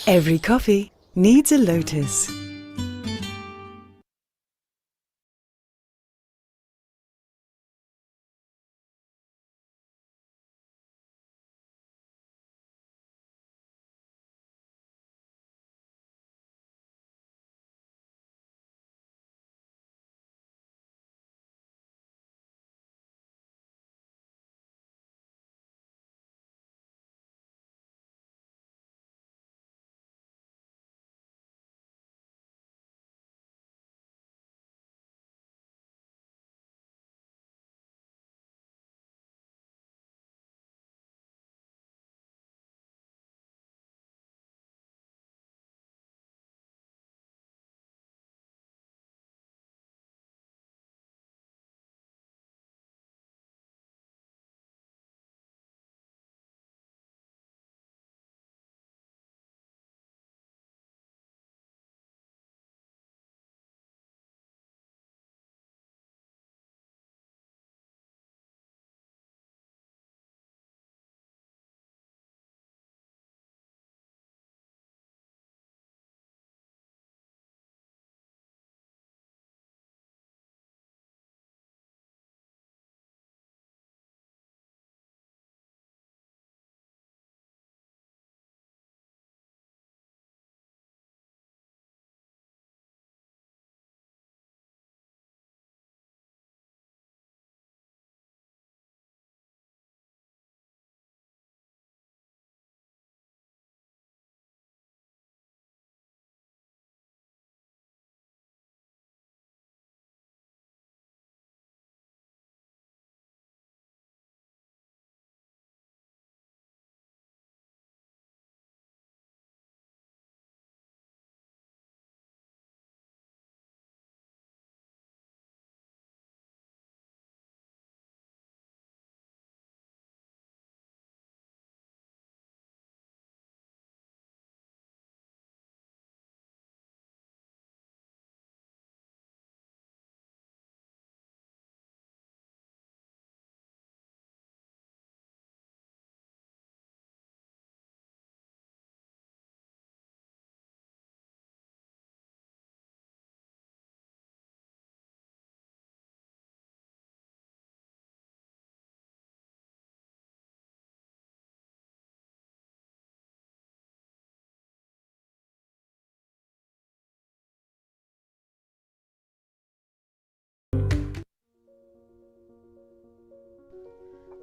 Every coffee needs a lotus.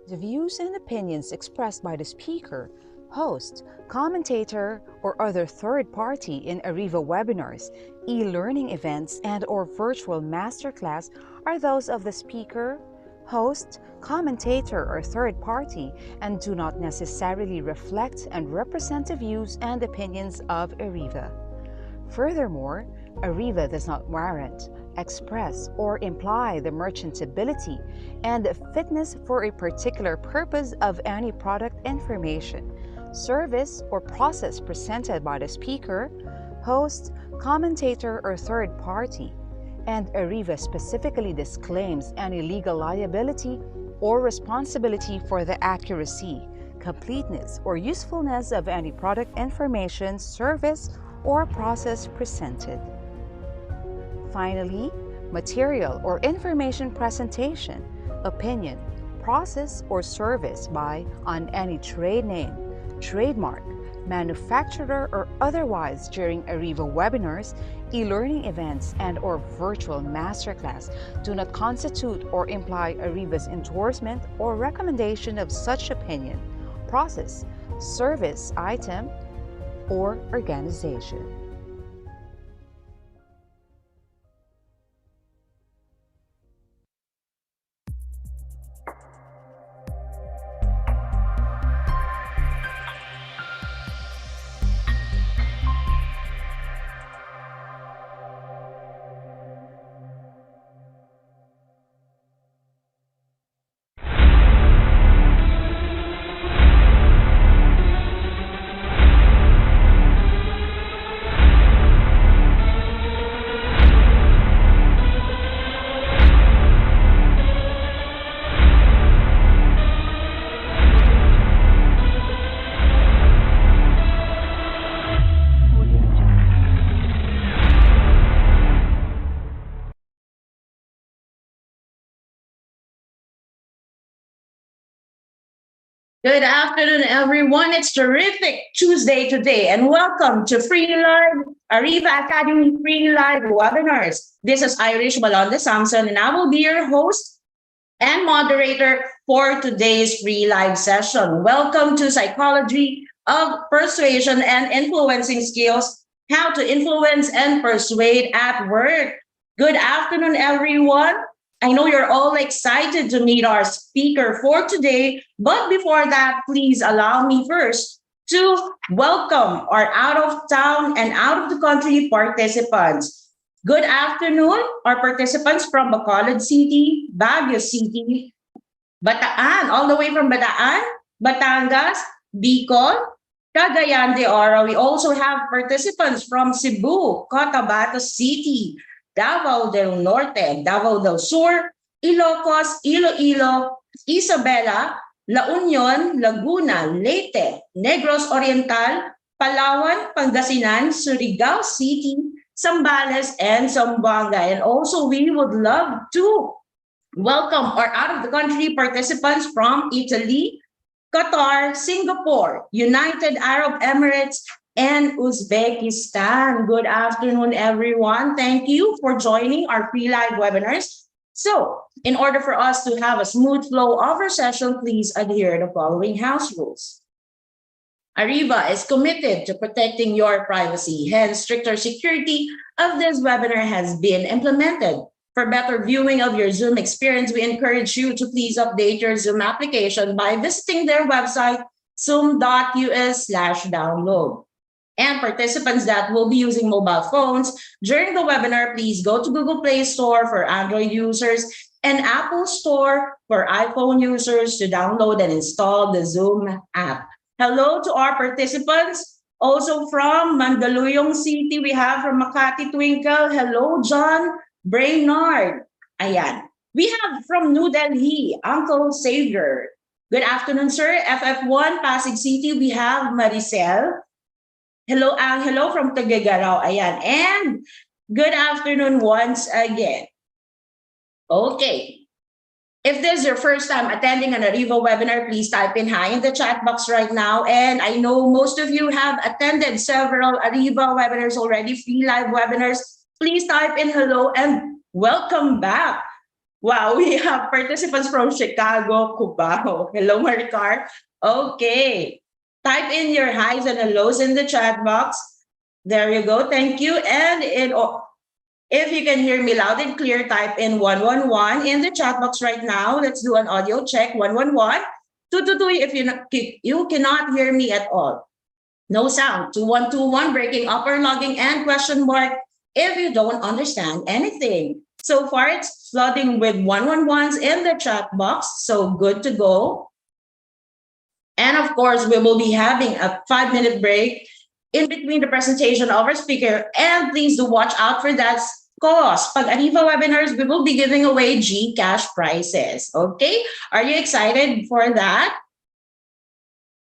The views and opinions expressed by the speaker, host, commentator, or other third party in Ariva webinars, e-learning events, and/or virtual masterclass are those of the speaker, host, commentator, or third party and do not necessarily reflect and represent the views and opinions of Ariva. Furthermore, Ariva does not warrant, express, or imply the merchantability and fitness for a particular purpose of any product information, service, or process presented by the speaker, host, commentator, or third party, and Ariva specifically disclaims any legal liability or responsibility for the accuracy, completeness, or usefulness of any product information, service, or process presented. Finally, material or information presentation, opinion, process, or service by, on any trade name, trademark, manufacturer, or otherwise during Ariva webinars, e-learning events, and/or virtual masterclass do not constitute or imply Ariva's endorsement or recommendation of such opinion, process, service, item, or organization. Good afternoon, everyone. It's terrific Tuesday today, and welcome to Free Live Ariva Academy Free Live Webinars. This is Irish Balonde Samson, and I will be your host and moderator for today's free live session. Welcome to Psychology of Persuasion and Influencing Skills, How to Influence and Persuade at Work. Good afternoon, everyone. I know you're all excited to meet our speaker for today, but before that, please allow me first to welcome our out of town and out of the country participants. Good afternoon, our participants from Bacolod City, Baguio City, Bataan, all the way from Bataan, Batangas, Bicol, Cagayan de Oro. We also have participants from Cebu, Cotabato City, Davao del Norte, Davao del Sur, Ilocos, Iloilo, Isabela, La Union, Laguna, Leyte, Negros Oriental, Palawan, Pangasinan, Surigao City, Zambales, and Zamboanga. And also, we would love to welcome our out of the country participants from Italy, Qatar, Singapore, United Arab Emirates, and Uzbekistan. Good afternoon, everyone. Thank you for joining our free live webinars. So, in order for us to have a smooth flow of our session, please adhere to the following house rules. Ariva is committed to protecting your privacy, hence stricter security of this webinar has been implemented. For better viewing of your Zoom experience, we encourage you to please update your Zoom application by visiting their website, zoom.us/download. And participants that will be using mobile phones during the webinar, please go to Google Play Store for Android users and Apple Store for iPhone users to download and install the Zoom app. Hello to our participants. Also from Mandaluyong City, we have from Makati Twinkle. Hello, John Brainard. Ayan. We have from New Delhi, Uncle Savior. Good afternoon, sir. FF1, Pasig City, we have Maricel. Hello, hello from Tagagaraw. Ayan. And good afternoon once again. Okay. If this is your first time attending an Ariva webinar, please type in hi in the chat box right now. And I know most of you have attended several Ariva webinars already, free live webinars. Please type in hello and welcome back. Wow, we have participants from Chicago, Cubao. Hello, Maricar. Okay. Type in your highs and hellos in the chat box. There you go. Thank you. And if you can hear me loud and clear, type in 111 in the chat box right now. Let's do an audio check. 111. 222 if you cannot hear me at all. No sound. 2121 breaking up or logging and question mark if you don't understand anything. So far, it's flooding with 111s in the chat box. So good to go. And of course, we will be having a 5-minute break in between the presentation of our speaker. And please do watch out for that. Cause pag Ariva webinars, we will be giving away GCash prizes. Okay? Are you excited for that?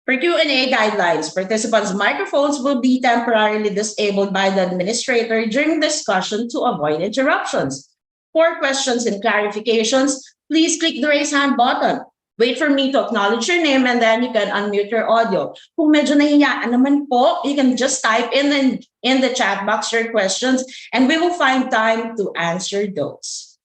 For Q&A guidelines, participants' microphones will be temporarily disabled by the administrator during discussion to avoid interruptions. For questions and clarifications, please click the raise hand button. Wait for me to acknowledge your name and then you can unmute your audio. Kung medyo nahihiyaan naman po, you can just type in the chat box your questions and we will find time to answer those.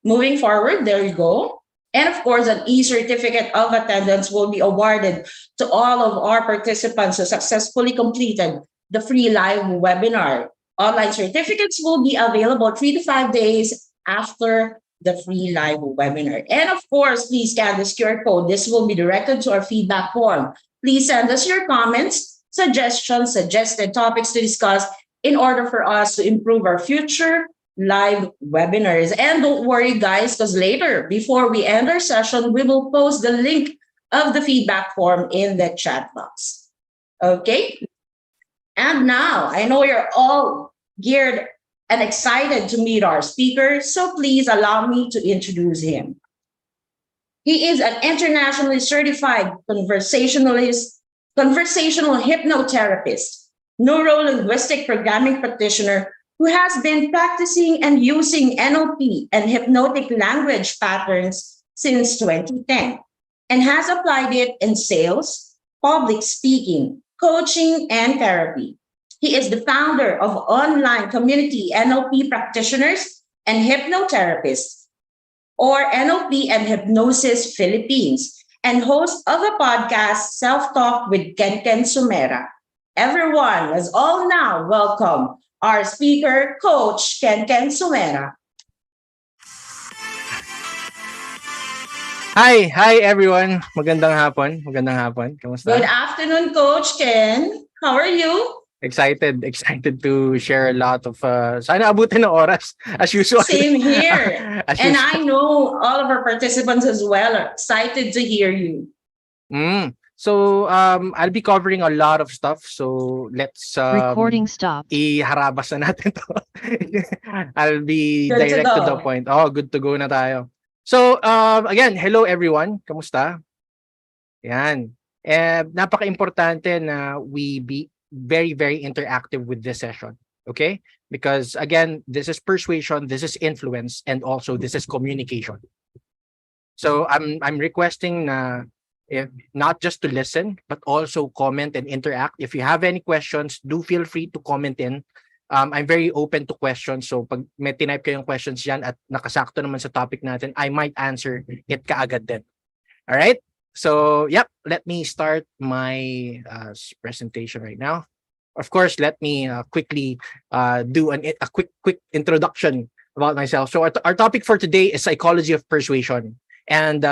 Moving forward, there you go. And of course, an e-certificate of attendance will be awarded to all of our participants who successfully completed the free live webinar. Online certificates will be available 3 to 5 days after the free live webinar. And of course, please scan this QR code. This will be directed to our feedback form. Please send us your comments, suggestions, suggested topics to discuss in order for us to improve our future live webinars. And don't worry, guys, because later, before we end our session, we will post the link of the feedback form in the chat box. Okay? And now, I know you're all geared and excited to meet our speaker, so please allow me to introduce him. He is an internationally certified conversational hypnotherapist, neuro-linguistic programming practitioner who has been practicing and using NLP and hypnotic language patterns since 2010. and has applied it in sales, public speaking, coaching, and therapy. He is the founder of online community NLP practitioners and hypnotherapists, or NLP and Hypnosis Philippines, and host of the podcast Self Talk with Ken Somera. Everyone, let's all now welcome our speaker, Coach Ken Somera. Hi everyone. Magandang hapon. Kamusta? Good afternoon, Coach Ken. How are you? Excited to share a lot of sana abutin ng oras as usual. Same here. As And usual. I know all of our participants as well are excited to hear you. So I'll be covering a lot of stuff. So let's Recording stopped. iharabas na natin to. I'll be Good to direct to go. the point. Oh, good to go na tayo. So again, hello everyone. Kamusta? Yan. Napaka-importante na we be very, very interactive with this session. Okay? Because again, this is persuasion, this is influence, and also this is communication. So I'm requesting na if not just to listen, but also comment and interact. If you have any questions, do feel free to comment in. I'm very open to questions. So pag may tinype kayong questions yan at nakasakto naman sa topic natin, I might answer it kaagad din. All right? So, yep, let me start my presentation right now. Of course, let me quickly do a quick introduction about myself. So our topic for today is psychology of persuasion. And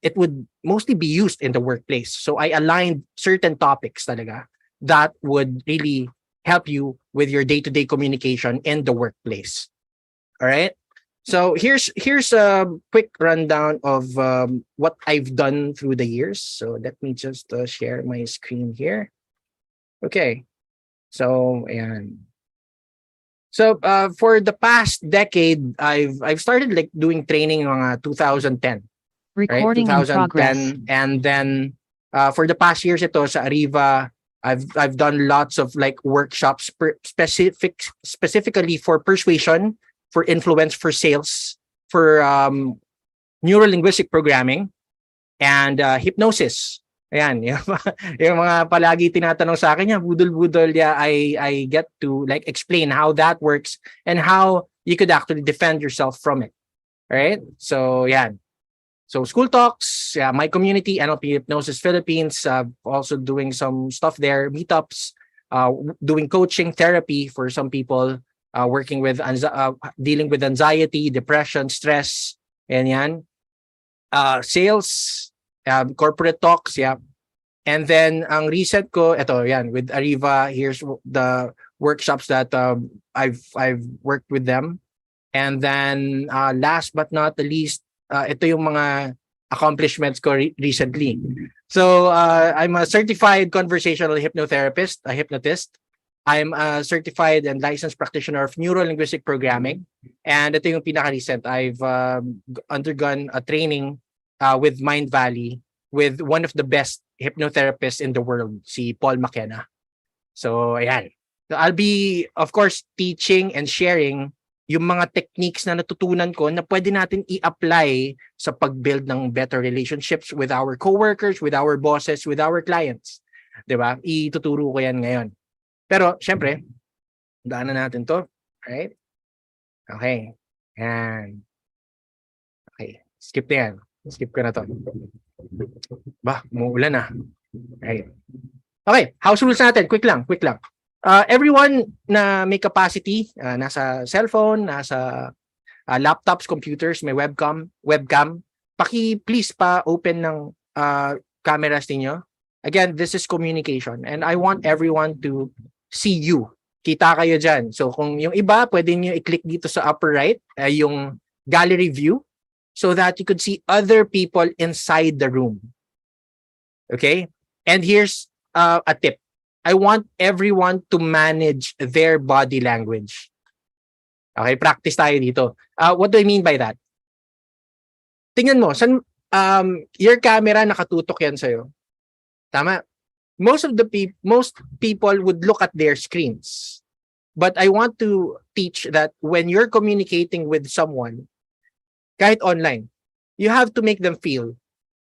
it would mostly be used in the workplace. So I aligned certain topics talaga that would really help you with your day-to-day communication in the workplace. All right? So here's a quick rundown of what I've done through the years. So let me just share my screen here. Okay. So ayan. So for the past decade, I've started like doing training mga 2010. Recording right? in progress. 2010, and then for the past years ito sa Ariva, I've done lots of like workshops specifically for persuasion, for influence, for sales, for neuro-linguistic programming, and hypnosis. Ayan, yung mga palagi tinatanong sa akin, budol-budol, I get to like explain how that works and how you could actually defend yourself from it. Right? So, yan. So, school talks, my community, NLP Hypnosis Philippines, also doing some stuff there, meetups, doing coaching, therapy for some people, working with dealing with anxiety, depression, stress, and yan. Sales, corporate talks, yeah. And then ang recent ko, ito yan, with Ariva, here's the workshops that I've worked with them. And then last but not the least, ito yung mga accomplishments ko recently. So I'm a certified conversational hypnotherapist, a hypnotist. I'm a certified and licensed practitioner of neuro-linguistic programming. And ito yung pinaka-recent. I've undergone a training with Mind Valley with one of the best hypnotherapists in the world, si Paul McKenna. So, ayan. So, I'll be, of course, teaching and sharing yung mga techniques na natutunan ko na pwede natin i-apply sa pag-build ng better relationships with our coworkers, with our bosses, with our clients. Diba? Ituturo ko yan ngayon. Pero, syempre, daanan natin to. Right? Okay. Yan. Okay. Skip na yan. Skip ko na to. Umuulan na. Okay. Okay. House rules natin. Quick lang. Everyone na may capacity, nasa cellphone, nasa laptops, computers, may webcam, please pa-open ng cameras ninyo. Again, this is communication and I want everyone to see you. Kita kayo dyan. So kung yung iba, pwede nyo i-click dito sa upper right, yung gallery view, so that you could see other people inside the room. Okay? And here's a tip. I want everyone to manage their body language. Okay, practice tayo dito. What do I mean by that? Tingnan mo, your camera nakatutok yan sa'yo. Tama? Most people would look at their screens. But I want to teach that when you're communicating with someone, kahit online, you have to make them feel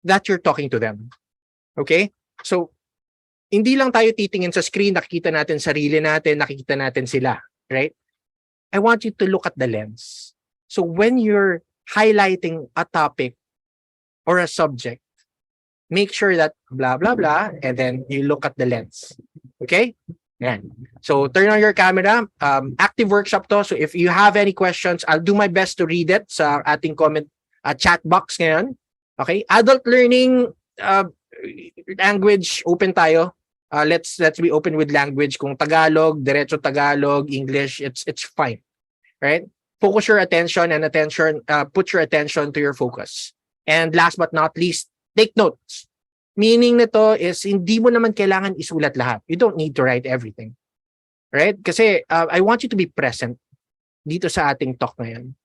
that you're talking to them. Okay? So, hindi lang tayo titingin sa screen, nakikita natin sarili natin, nakikita natin sila. Right? I want you to look at the lens. So, when you're highlighting a topic or a subject, make sure that blah, blah, blah, and then you look at the lens. Okay? Yan. So, turn on your camera. Active workshop to. So, if you have any questions, I'll do my best to read it sa ating comment chat box ngayon. Okay? Adult learning, language, open tayo. Let's be open with language. Kung Tagalog, diretso Tagalog, English, it's fine. Right? Focus your attention and put your attention to your focus. And last but not least, take notes. Meaning nito is hindi mo naman kailangan isulat lahat. You don't need to write everything. Right? Kasi I want you to be present dito sa ating talk ngayon.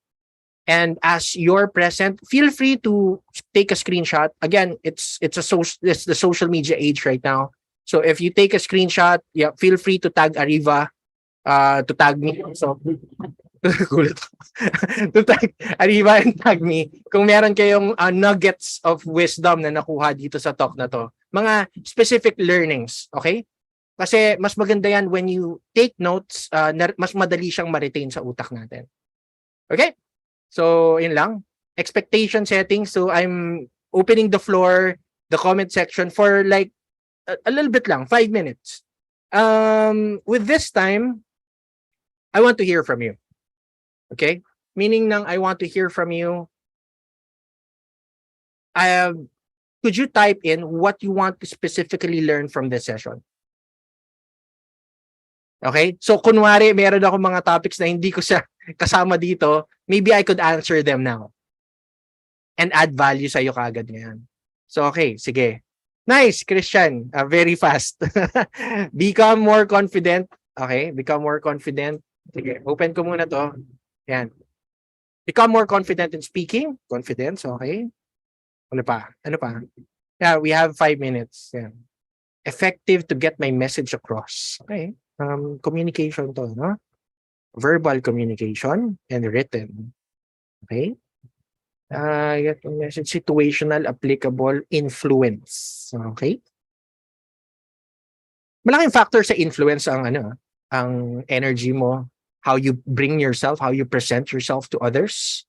And as you're present, feel free to take a screenshot. Again, it's the social media age right now. So if you take a screenshot, yeah, feel free to tag Ariva, to tag me. So to tag Ariva and tag me kung meron kayong nuggets of wisdom na nakuha dito sa talk na to. Mga specific learnings, okay? Kasi mas maganda yan when you take notes, mas madali siyang ma-retain sa utak natin. Okay? So, yun lang. Expectation setting. So, I'm opening the floor, the comment section for like a little bit lang, 5 minutes. With this time, I want to hear from you. Okay? Meaning nang I want to hear from you, could you type in what you want to specifically learn from this session? Okay? So, kunwari, meron ako mga topics na hindi ko siya kasama dito, maybe I could answer them now and add value sa'yo kaagad ngayon. So, okay, sige. Nice, Christian. Very fast. Become more confident. Okay, become more confident. Sige, open ko muna to. Yan. Become more confident in speaking. Confidence, okay. Ano pa? Yeah, we have 5 minutes. Yeah. Effective to get my message across. Okay. Communication to, no? Verbal communication and written. Okay. Get the message. Situational, applicable, influence. Okay. Malaking factor sa influence ang ang energy mo, how you bring yourself, how you present yourself to others,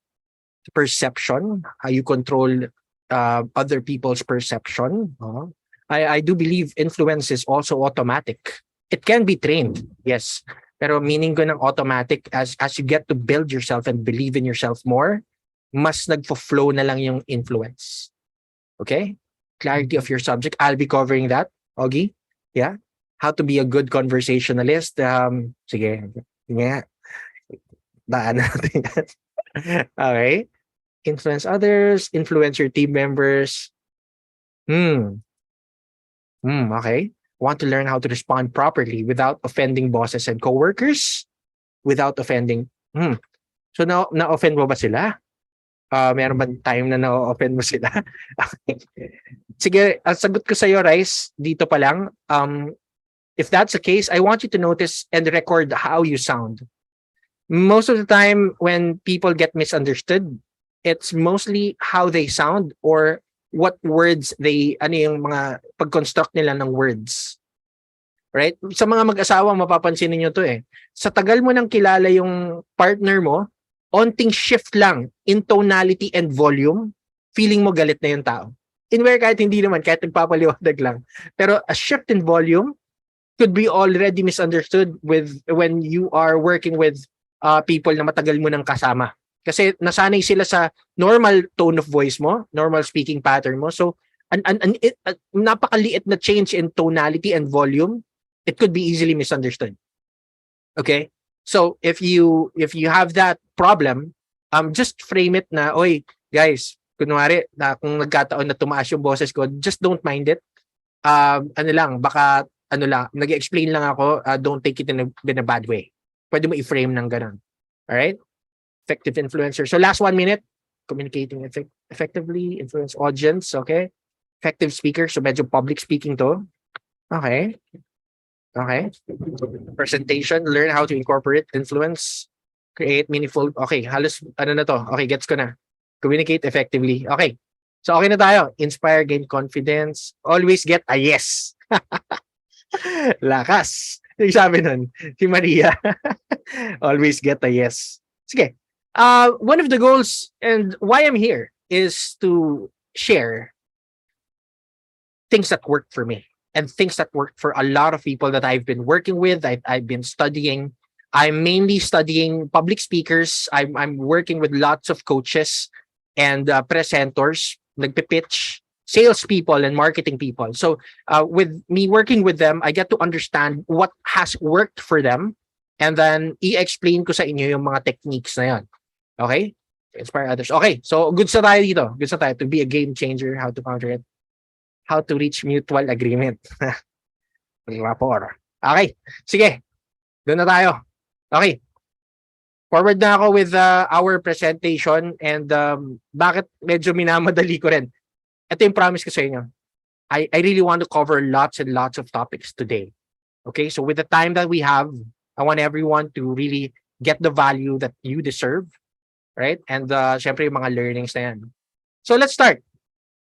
perception, how you control other people's perception. I do believe influence is also automatic. It can be trained, yes. Pero meaning ko ng automatic, as you get to build yourself and believe in yourself more, mas nagfo-flow na lang yung influence. Okay? Clarity of your subject. I'll be covering that. Ogie? Yeah? How to be a good conversationalist. Sige. Yeah. Daan natin yan. Okay? Influence others. Influence your team members. Okay. Want to learn how to respond properly without offending bosses and coworkers? Without offending. So, na-offend mo ba sila? Meron ba time na na-offend mo sila? Sige, ang sagot ko sa'yo, Rice, dito pa lang. If that's the case, I want you to notice and record how you sound. Most of the time, when people get misunderstood, it's mostly how they sound or what words yung mga pag-construct nila ng words. Right? Sa mga mag-asawa, mapapansin niyo to eh. Sa tagal mo nang kilala yung partner mo, onting shift lang in tonality and volume, feeling mo galit na yung tao. In where kahit hindi naman, kahit nagpapaliwanag lang. Pero a shift in volume could be already misunderstood when you are working with people na matagal mo nang kasama. Kasi nasanay sila sa normal tone of voice mo, normal speaking pattern mo. So, napakaliit na change in tonality and volume, it could be easily misunderstood. Okay? So, if you have that problem, just frame it na, oy, guys, kunwari, kung nagkataon na tumaas yung boses ko, just don't mind it. Nag-explain lang ako, don't take it in a bad way. Pwede mo i-frame ng ganun. Alright? Effective influencer. So last 1 minute, communicating effectively, influence audience, okay? Effective speaker, so medyo public speaking to. Okay. Presentation, learn how to incorporate influence, create meaningful, okay, halos, na to, okay, gets ko na. Communicate effectively. Okay. So okay na tayo. Inspire, gain confidence. Always get a yes. Lakas. Yung sabi nun, si Maria. Always get a yes. Sige. One of the goals and why I'm here is to share things that work for me and things that work for a lot of people that I've been working with, I've been studying. I'm mainly studying public speakers. I'm working with lots of coaches and presenters, nagpipitch, salespeople and marketing people. So with me working with them, I get to understand what has worked for them and then i-explain ko sa inyo yung mga techniques na yan. Okay? Inspire others. Okay, so goods na tayo dito. Goods na tayo to be a game changer, how to counter it, how to reach mutual agreement. Rapport. Okay, sige. Doon na tayo. Okay. Forward na ako with our presentation and bakit medyo minamadali ko rin. Ito yung promise ko sa inyo. I really want to cover lots and lots of topics today. Okay, so with the time that we have, I want everyone to really get the value that you deserve. Right? And syempre yung mga learnings na yan. So let's start.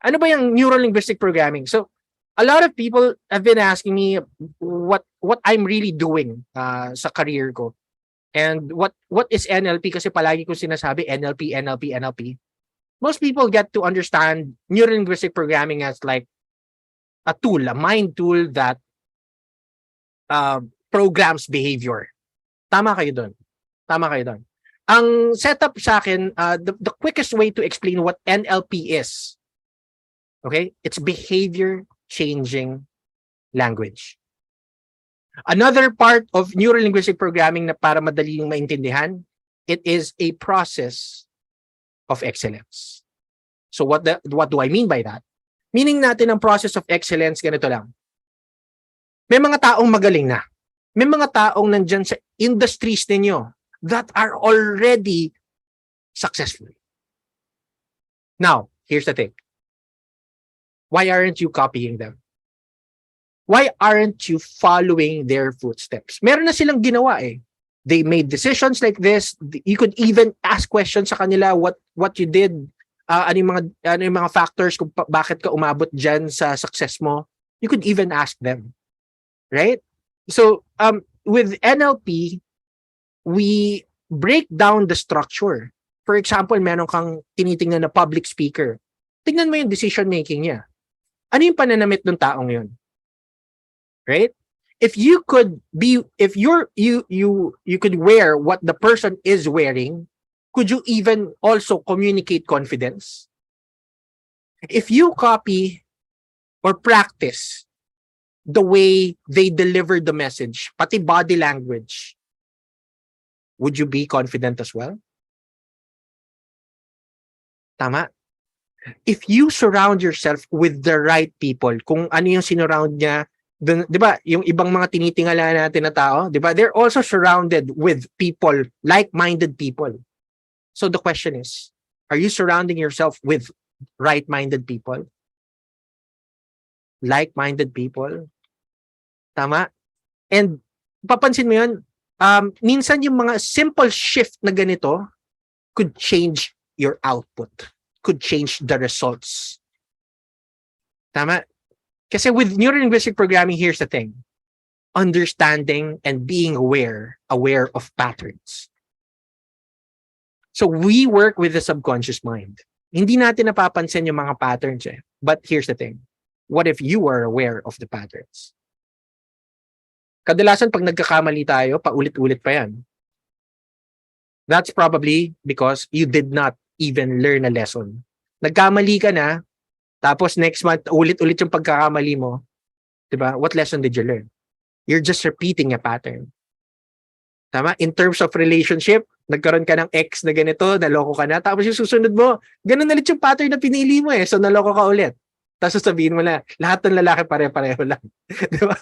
Ano ba yung neuro-linguistic programming? So a lot of people have been asking me what I'm really doing sa career ko. And what is NLP? Kasi palagi ko sinasabi NLP, NLP, NLP. Most people get to understand neuro-linguistic programming as like a tool, a mind tool that programs behavior. Tama kayo doon. Tama kayo doon. Ang setup sa akin, the quickest way to explain what NLP is, okay, it's behavior changing language. Another part of neuro-linguistic programming na para madali yung maintindihan, it is a process of excellence. So what do I mean by that? Meaning natin ang process of excellence, ganito lang. May mga taong magaling na. May mga taong nandyan sa industries ninyo that are already successful. Now, here's the thing. Why aren't you copying them? Why aren't you following their footsteps? Meron na silang ginawa eh. They made decisions like this. You could even ask questions sa kanila what you did. Ano yung mga factors kung bakit ka umabot dyan sa success mo. You could even ask them. Right? So, with NLP, we break down the structure. For example, meron kang tinitingnan na public speaker. Tingnan mo yung decision making niya. Ano yung pananamit ng taong yun? Right? If you could wear what the person is wearing, could you even also communicate confidence? If you copy or practice the way they deliver the message, pati body language, would you be confident as well? Tama? If you surround yourself with the right people, kung ano yung sinurround niya, di ba, yung ibang mga tinitingala natin na tao, di ba, they're also surrounded with people, like-minded people. So the question is, are you surrounding yourself with right-minded people? Like-minded people? Tama? And papansin mo yun, minsan yung mga simple shift na ganito could change your output, could change the results. Tama? Kasi with neuro-linguistic programming, here's the thing. Understanding and being aware of patterns. So we work with the subconscious mind. Hindi natin napapansin yung mga patterns eh. But here's the thing. What if you are aware of the patterns? Kadalasan pag nagkakamali tayo, paulit-ulit pa yan. That's probably because you did not even learn a lesson. Nagkamali ka na, tapos next month, ulit-ulit yung pagkakamali mo. Diba? What lesson did you learn? You're just repeating a pattern. Tama? In terms of relationship, nagkaroon ka ng ex na ganito, naloko ka na, tapos yung susunod mo, ganun ulit yung pattern na pinili mo eh. So naloko ka ulit. Tapos sabihin mo na, lahat ng lalaki pare-pareho lang. Diba?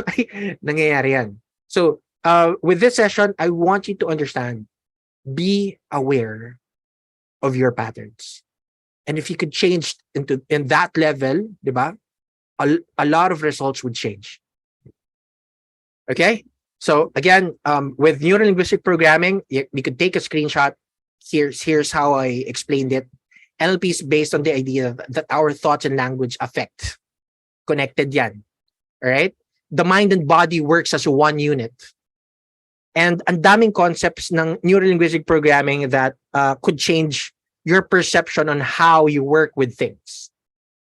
Okay? Nangyayari yan. So, with this session, I want you to understand, be aware of your patterns. And if you could change in that level, diba, a lot of results would change. Okay? So again, with neuro-linguistic programming, you could take a screenshot. Here's how I explained it. NLP is based on the idea that our thoughts and language affect. Connected yan. Alright? The mind and body works as one unit. And ang daming concepts ng neuro-linguistic programming that could change your perception on how you work with things.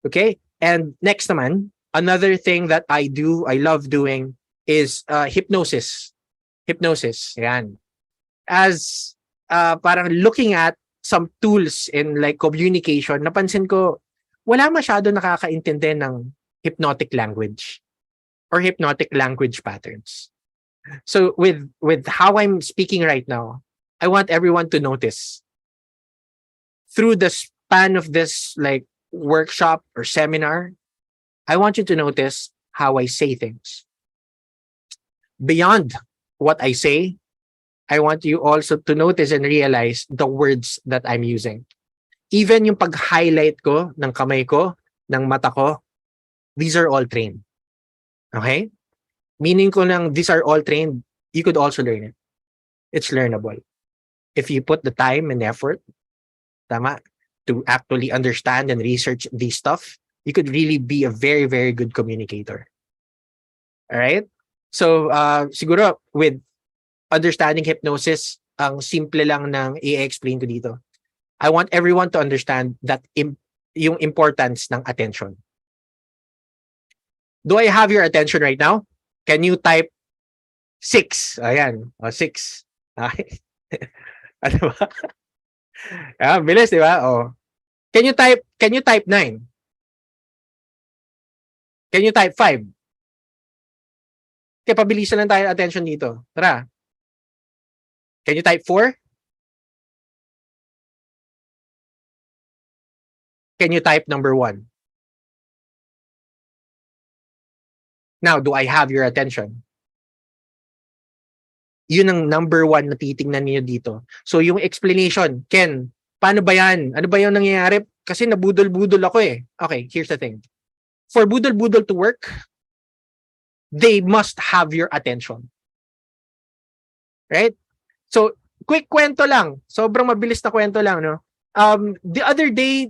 Okay? And next naman, another thing that I love doing is hypnosis. Hypnosis. Yan. As parang looking at some tools in like communication, napansin ko, wala masyado nakakaintindi ng hypnotic language or hypnotic language patterns. So with how I'm speaking right now, I want everyone to notice through the span of this like workshop or seminar, I want you to notice how I say things. Beyond what I say, I want you also to notice and realize the words that I'm using. Even yung pag-highlight ko ng kamay ko, ng mata ko, these are all trained. Okay? Meaning ko lang, these are all trained, you could also learn it. It's learnable. If you put the time and effort, tama, to actually understand and research this stuff, you could really be a very, very good communicator. All right? So, siguro, with understanding hypnosis, ang simple lang ng i-explain ko dito. I want everyone to understand that yung importance ng attention. Do I have your attention right now? Can you type 6? Ayan. O, 6. Okay. Ano ba? Bilis, di ba? Oh. Can you type 9? Can you type 5? Okay, pabilisan lang tayo attention dito. Tara. Can you type 4? Can you type number 1? Now, do I have your attention? Yun ang number 1 na titingnan niyo dito. So, yung explanation, Ken, paano ba yan? Ano ba yung nangyayari? Kasi nabudol-budol ako eh. Okay, here's the thing. For budol-budol to work, they must have your attention. Right? So, quick kwento lang. Sobrang mabilis na kwento lang, no? The other day,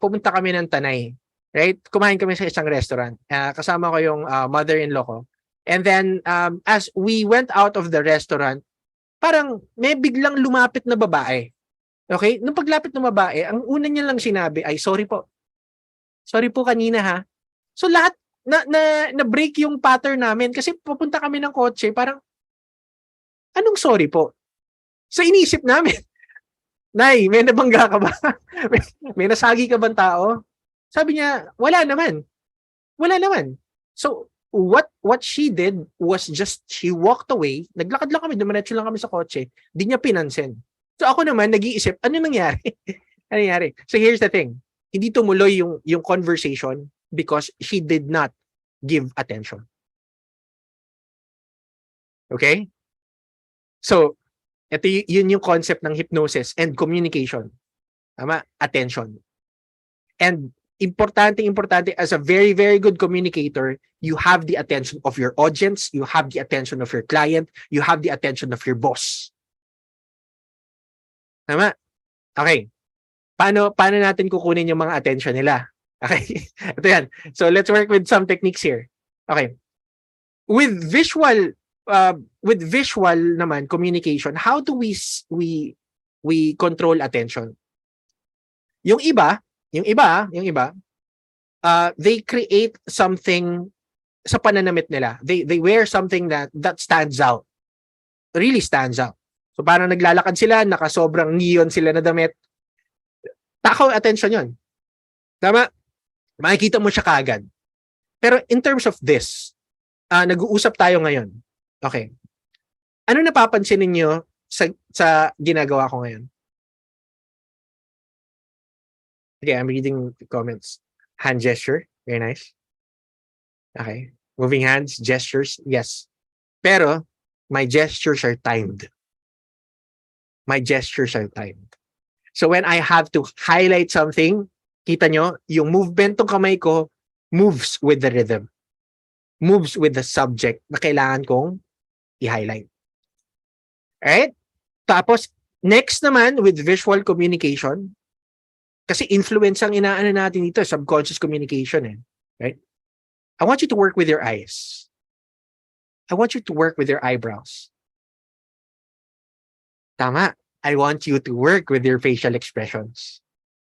pumunta kami ng Tanay. Right? Kumain kami sa isang restaurant. Kasama ko yung mother-in-law ko. And then, as we went out of the restaurant, parang may biglang lumapit na babae. Okay? Nung paglapit ng babae, ang una niya lang sinabi ay, sorry po. Sorry po kanina ha. So lahat, na-break yung pattern namin kasi pupunta kami ng kotse, parang, anong sorry po? So inisip namin, Nay, may nabangga ka ba? may nasagi ka bang tao? Sabi niya, wala naman. Wala naman. So, what she did was just, she walked away, naglakad lang kami, dumiretso lang kami sa kotse, di niya pinansin. So ako naman, nag-iisip, ano nangyari? Ano nangyari? So here's the thing, hindi tumuloy yung conversation because she did not give attention. Okay? So, ito yun yung concept ng hypnosis and communication. Tama? Attention. And importante as a very, very good communicator, you have the attention of your audience, you have the attention of your client, you have the attention of your boss. Tama? Okay. Paano natin kukunin yung mga attention nila? Okay. Ito yan. So let's work with some techniques here. Okay. With visual naman communication, how do we control attention? Yung iba, they create something sa pananamit nila. They wear something that stands out. Really stands out. So parang naglalakad sila, nakasobrang neon sila na damit. Takaw attention yun. Tama? Makikita mo siya kaagad. Pero in terms of this, nag-uusap tayo ngayon. Okay. Ano napapansin ninyo sa ginagawa ko ngayon? Okay, I'm reading the comments. Hand gesture. Very nice. Okay. Moving hands, gestures. Yes. Pero, my gestures are timed. My gestures are timed. So when I have to highlight something, kita nyo, yung movement ng kamay ko moves with the rhythm. Moves with the subject na kailangan kong i-highlight. Alright? Tapos, next naman with visual communication, Kasi influence ang inaano natin dito, subconscious communication eh. Right? I want you to work with your eyes. I want you to work with your eyebrows. Tama. I want you to work with your facial expressions.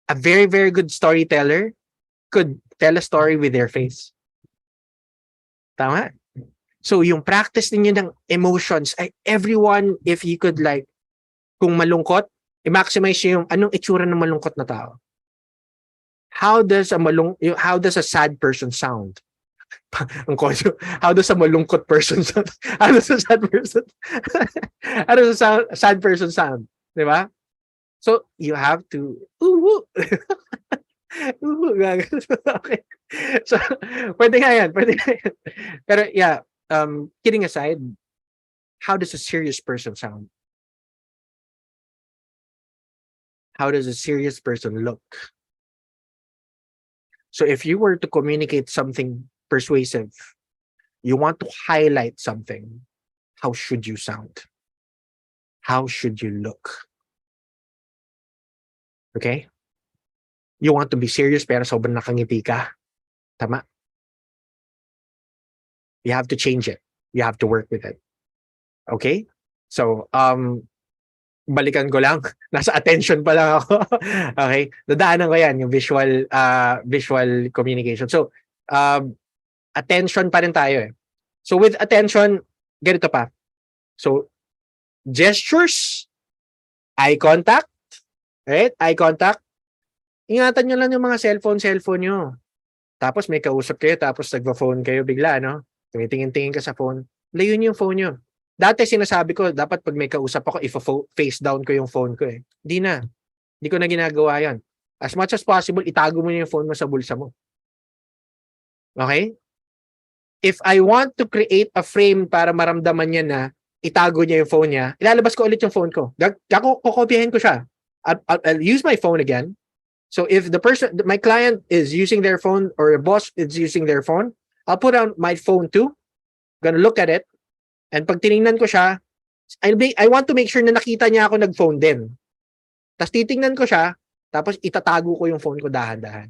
A very, very good storyteller could tell a story with their face. Tama. So yung practice ninyo ng emotions, ay everyone, if you could like, kung malungkot, i-maximize yung anong itsura ng malungkot na tao. How does a sad person sound? How does a malungkot person sound? How does a sad person? How does a sad person sound? Diba? So you have to okay. So pwede nga yan. Pero yeah, kidding aside, how does a serious person sound? How does a serious person look? So if you were to communicate something persuasive, you want to highlight something, how should you sound? How should you look? Okay? You want to be serious pero sobrang nakangiti ka. Tama? You have to change it. You have to work with it. Okay? So, balikan ko lang. Nasa attention pa lang ako. Okay? Dadaanan ko yan, yung visual communication. So, attention pa rin tayo eh. So, with attention, ganito pa. So, gestures, eye contact, right? Eye contact. Ingatan nyo lang yung mga cellphone nyo. Tapos may kausap kayo, tapos nagpa-phone kayo bigla, no? Tumitingin-tingin ka sa phone. Layun yung phone nyo. Dati sinasabi ko, dapat pag may kausap ako, face down ko yung phone ko eh. Hindi na. Hindi ko na ginagawa yan. As much as possible, itago mo yung phone mo sa bulsa mo. Okay? If I want to create a frame para maramdaman niya na itago niya yung phone niya, ilalabas ko ulit yung phone ko. Kokopyahin ko siya. I'll use my phone again. So if my client is using their phone or a boss is using their phone, I'll put on my phone too. Gonna look at it. And pag tiningnan ko siya, I want to make sure na nakita niya ako nag-phone din. Tapos titingnan ko siya, tapos itatago ko yung phone ko dahan-dahan.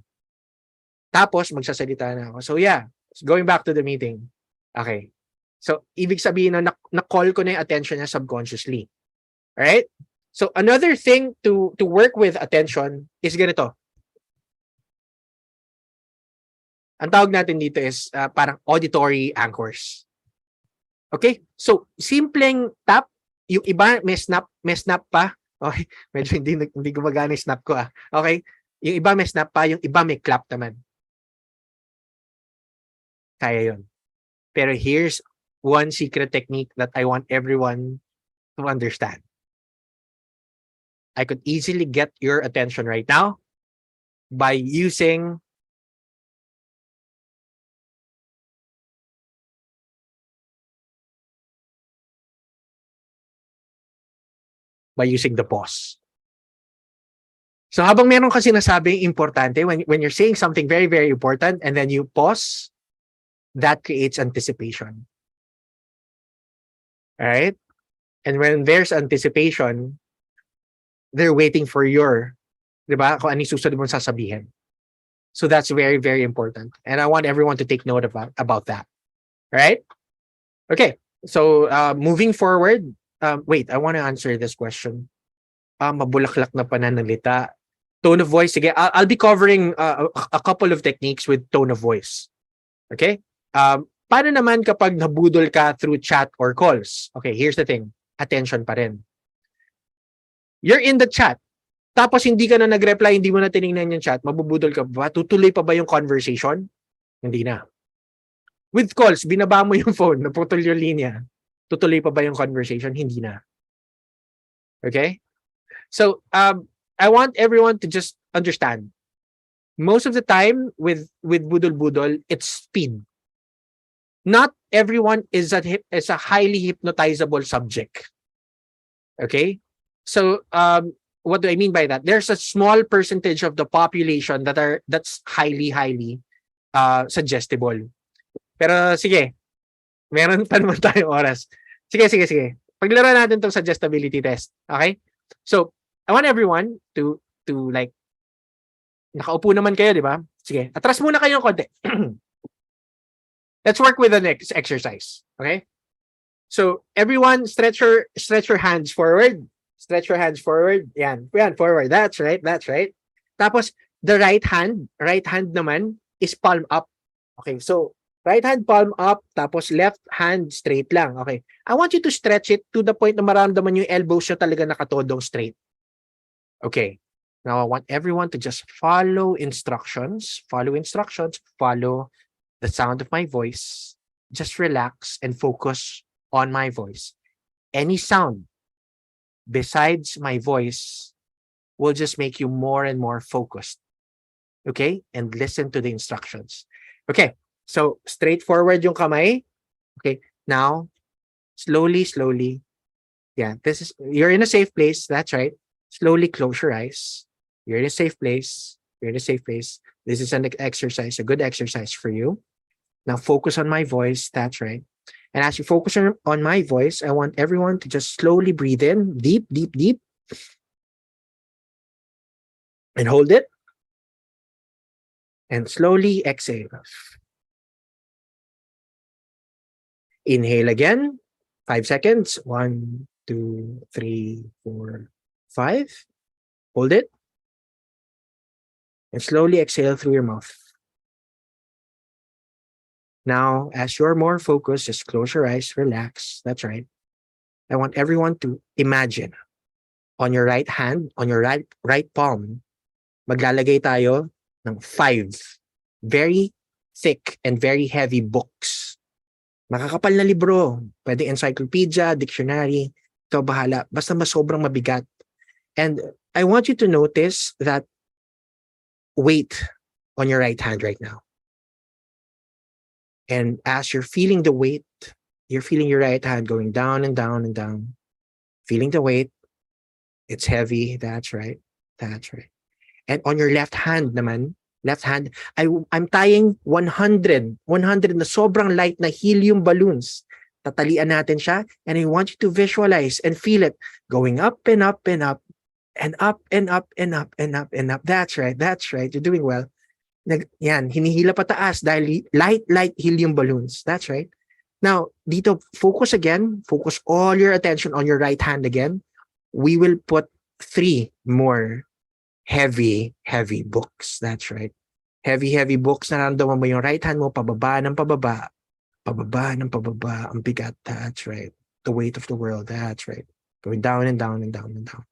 Tapos magsasalita na ako. So yeah, going back to the meeting. Okay. So ibig sabihin na call ko na yung attention niya subconsciously. Alright? So another thing to work with attention is ganito. Ang tawag natin dito is parang auditory anchors. Okay? So simpleng tap, yung iba may snap pa. Okay? Medyo hindi gumagana yung snap ko ah. Okay? Yung iba may snap pa, yung iba may clap naman. Kaya yun. Pero here's one secret technique that I want everyone to understand. I could easily get your attention right now by using the pause. So habang meron ka sinasabing importante, when you're saying something very, very important and then you pause, that creates anticipation. All right? And when there's anticipation, they're waiting for your, di ba, kung ano yung susunod mong sasabihin. So that's very, very important. And I want everyone to take note about that. All right? Okay. So moving forward, wait, I want to answer this question. Mabulaklak na pananalita. Tone of voice. Sige, I'll be covering a couple of techniques with tone of voice. Okay? Paano naman kapag nabudol ka through chat or calls? Okay, here's the thing. Attention pa rin. You're in the chat. Tapos hindi ka na nag-reply, hindi mo na tinignan yung chat, mabubudol ka ba? Tutuloy pa ba yung conversation? Hindi na. With calls, binaba mo yung phone, naputol yung linya. Tutuloy pa ba yung conversation? Hindi na. Okay? So, I want everyone to just understand. Most of the time with budol-budol, it's speed. Not everyone is a highly hypnotizable subject. Okay? So, what do I mean by that? There's a small percentage of the population that's highly suggestible. Pero sige, meron pa naman tayong oras. Sige. Paglaro natin tong suggestibility test. Okay? So, I want everyone to like Nakaupo naman kayo, di ba? Sige, atras muna kayo ng konti. Let's work with the next exercise. Okay? So, everyone, stretch your hands forward. Stretch your hands forward. Yan, forward. That's right. Tapos, the right hand naman is palm up. Okay, so, right hand palm up, tapos left hand straight lang. Okay, I want you to stretch it to the point na maramdaman yung elbows nyo talaga nakatodong straight. Okay, now I want everyone to just follow instructions, follow the sound of my voice. Just relax and focus on my voice. Any sound besides my voice will just make you more and more focused. Okay, and listen to the instructions. Okay, so straightforward yung kamay. Okay, now slowly. Yeah, you're in a safe place. That's right. Slowly close your eyes. You're in a safe place. This is an exercise, a good exercise for you. Now focus on my voice. That's right. And as you focus on my voice, I want everyone to just slowly breathe in, deep. And hold it. And slowly exhale. Inhale again. 5 seconds. 1, 2, 3, 4, 5. Hold it. And slowly exhale through your mouth. Now, as you're more focused, just close your eyes, relax. That's right. I want everyone to imagine on your right hand, on your right palm, maglalagay tayo ng 5 very thick and very heavy books. Makakapal na libro. Pwede encyclopedia, dictionary. Ikaw bahala. Basta sobrang mabigat. And I want you to notice that weight on your right hand right now. And as you're feeling the weight, you're feeling your right hand going down and down and down. Feeling the weight. It's heavy. That's right. And on your left hand naman, I'm tying 100 na sobrang light na helium balloons. Tatalian natin siya, and I want you to visualize and feel it going up and up and up and up and up and up and up and up. That's right. You're doing well. Yan, hinihila pataas dahil light helium balloons. That's right. Now, dito, focus all your attention on your right hand again. We will put 3 more heavy books. That's right. Heavy books. Nararamdaman mo yung right hand mo, pababa ng pababa. Ang bigat. That's right. The weight of the world. That's right. Going down and down and down and down.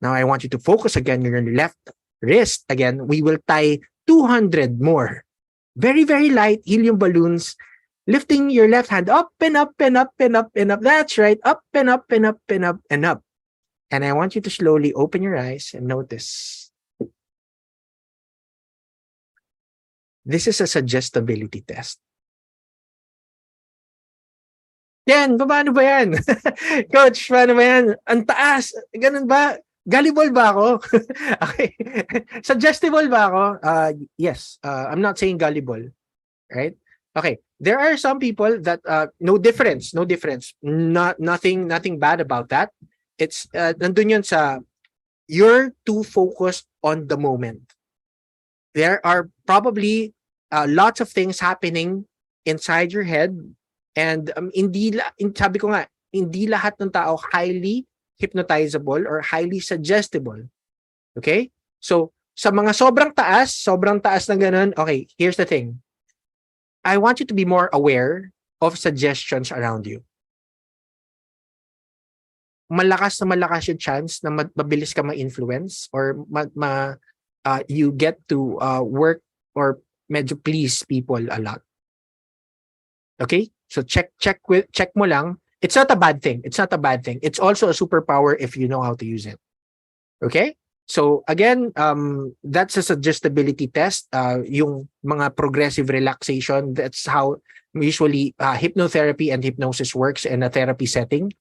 Now, I want you to focus again on your left wrist. Again, we will tie 200 more very, very light helium balloons, lifting your left hand up and up and up and up and up. That's right. Up and up and up and up and up. And I want you to slowly open your eyes and notice. This is a suggestibility test. Yan, paano ba yan? Coach, paano ba yan? Ang taas. Ganun ba? Gullible ba ako? Okay. Suggestible ba ako? Yes. I'm not saying gullible. Right? Okay. There are some people that no difference. Nothing bad about that. It's nandun yun sa you're too focused on the moment. There are probably lots of things happening inside your head, and sabi ko nga, hindi lahat ng tao highly hypnotizable or highly suggestible. Okay? So, sa mga sobrang taas na ganun, okay, here's the thing. I want you to be more aware of suggestions around you. Malakas yung chance na mabilis ka ma-influence or you get to work or medyo please people a lot. Okay? So check mo lang. It's not a bad thing. It's also a superpower if you know how to use it. Okay? So again, that's a suggestibility test. Yung mga progressive relaxation, that's how usually hypnotherapy and hypnosis works in a therapy setting.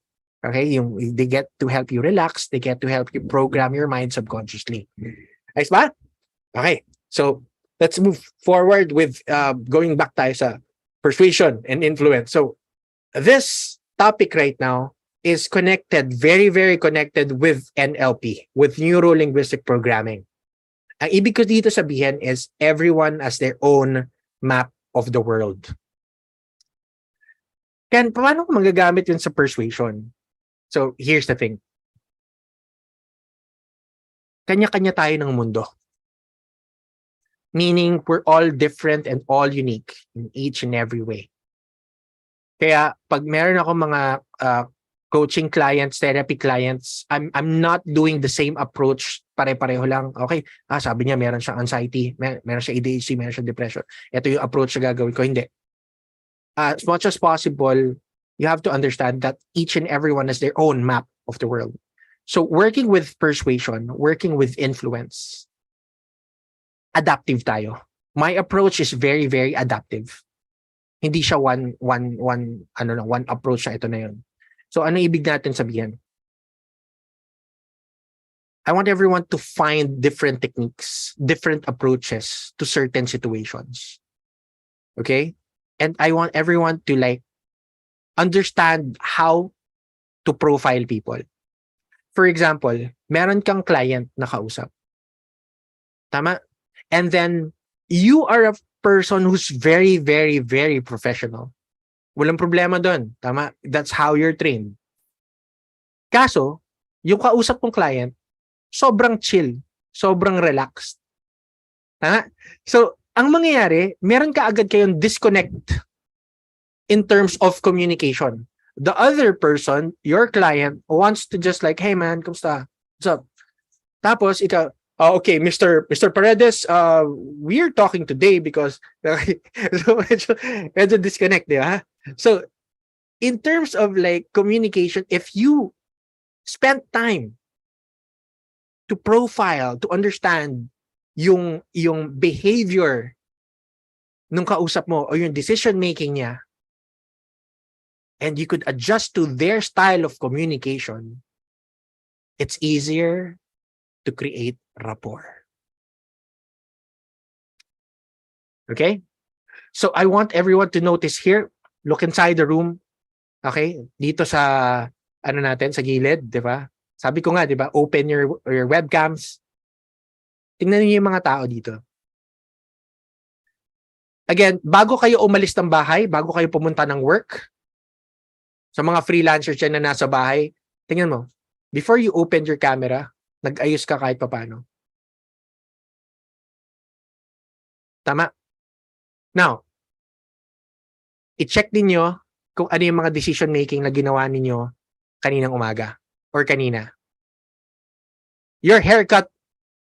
Okay? They get to help you relax. They get to help you program your mind subconsciously. Ayos ba? Okay. So let's move forward with going back tayo sa persuasion and influence. So this topic right now is connected, very, very connected with NLP, with neuro-linguistic programming. Ang ibig ko dito sabihin is everyone has their own map of the world. Kaya paano ko magagamit yun sa persuasion? So, here's the thing. Kanya-kanya tayo ng mundo. Meaning, we're all different and all unique in each and every way. Kaya, pag meron ako mga coaching clients, therapy clients, I'm not doing the same approach, pare-pareho lang. Okay, sabi niya meron siyang anxiety, meron siyang ADHD, meron siyang depression. Ito yung approach na gagawin ko. Hindi. As much as possible, you have to understand that each and everyone has their own map of the world. So working with persuasion, working with influence, adaptive tayo. My approach is very, very adaptive. Hindi siya one approach na ito na yun. So ano ibig natin sabihin? I want everyone to find different techniques, different approaches to certain situations. Okay? And I want everyone to understand how to profile people. For example, meron kang client na kausap. Tama? And then, you are a person who's very, very, very professional. Walang problema doon. Tama? That's how you're trained. Kaso, yung kausap kong client, sobrang chill, sobrang relaxed. Tama? So, ang mangyayari, meron ka agad kayong disconnect in terms of communication. The other person, your client, wants to just hey man, kumusta? What's up? Tapos, ikaw, okay, Mr. Paredes, we're talking today because so medyo disconnect, di ba? So, in terms of communication, if you spend time to profile, to understand yung behavior nung kausap mo o yung decision making niya, and you could adjust to their style of communication, it's easier to create rapport. Okay? So I want everyone to notice here, look inside the room. Okay? Dito sa natin, sa gilid, di ba? Sabi ko nga, di ba? Open your webcams. Tingnan niyo yung mga tao dito. Again, bago kayo umalis ng bahay, bago kayo pumunta ng work, sa mga freelancers dyan na nasa bahay, tingnan mo, before you open your camera, nag-ayos ka kahit papaano. Tama? Now, i-check ninyo kung ano yung mga decision making na ginawa ninyo kaninang umaga or kanina. Your haircut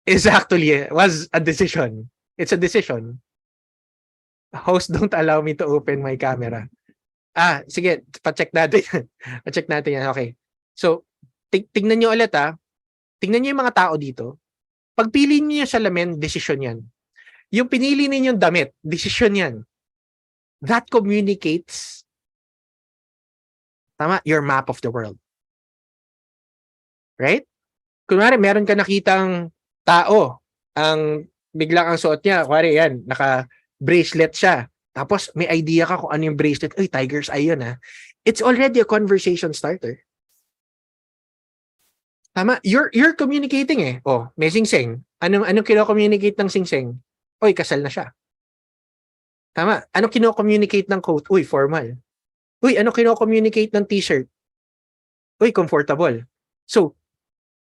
was a decision. It's a decision. Host, don't allow me to open my camera. Sige, pa-check natin yan. Pa-check natin yan. Okay. So, tingnan nyo ulit Tingnan nyo yung mga tao dito. Pagpili niyo yung salamin, decision yan. Yung pinili ninyong damit, decision yan. That communicates, tama, your map of the world. Right? Kunwari, meron ka nakitang tao, biglang ang suot niya, kunwari yan, naka-bracelet siya. Tapos may idea ka kung ano yung bracelet. Uy, tiger's eye yun It's already a conversation starter. Tama, you're communicating may singsing. Anong kino-communicate ng singsing? Uy, kasal na siya. Tama, anong kino-communicate ng coat? Uy, formal. Uy, anong kino-communicate ng t-shirt? Uy, comfortable. So,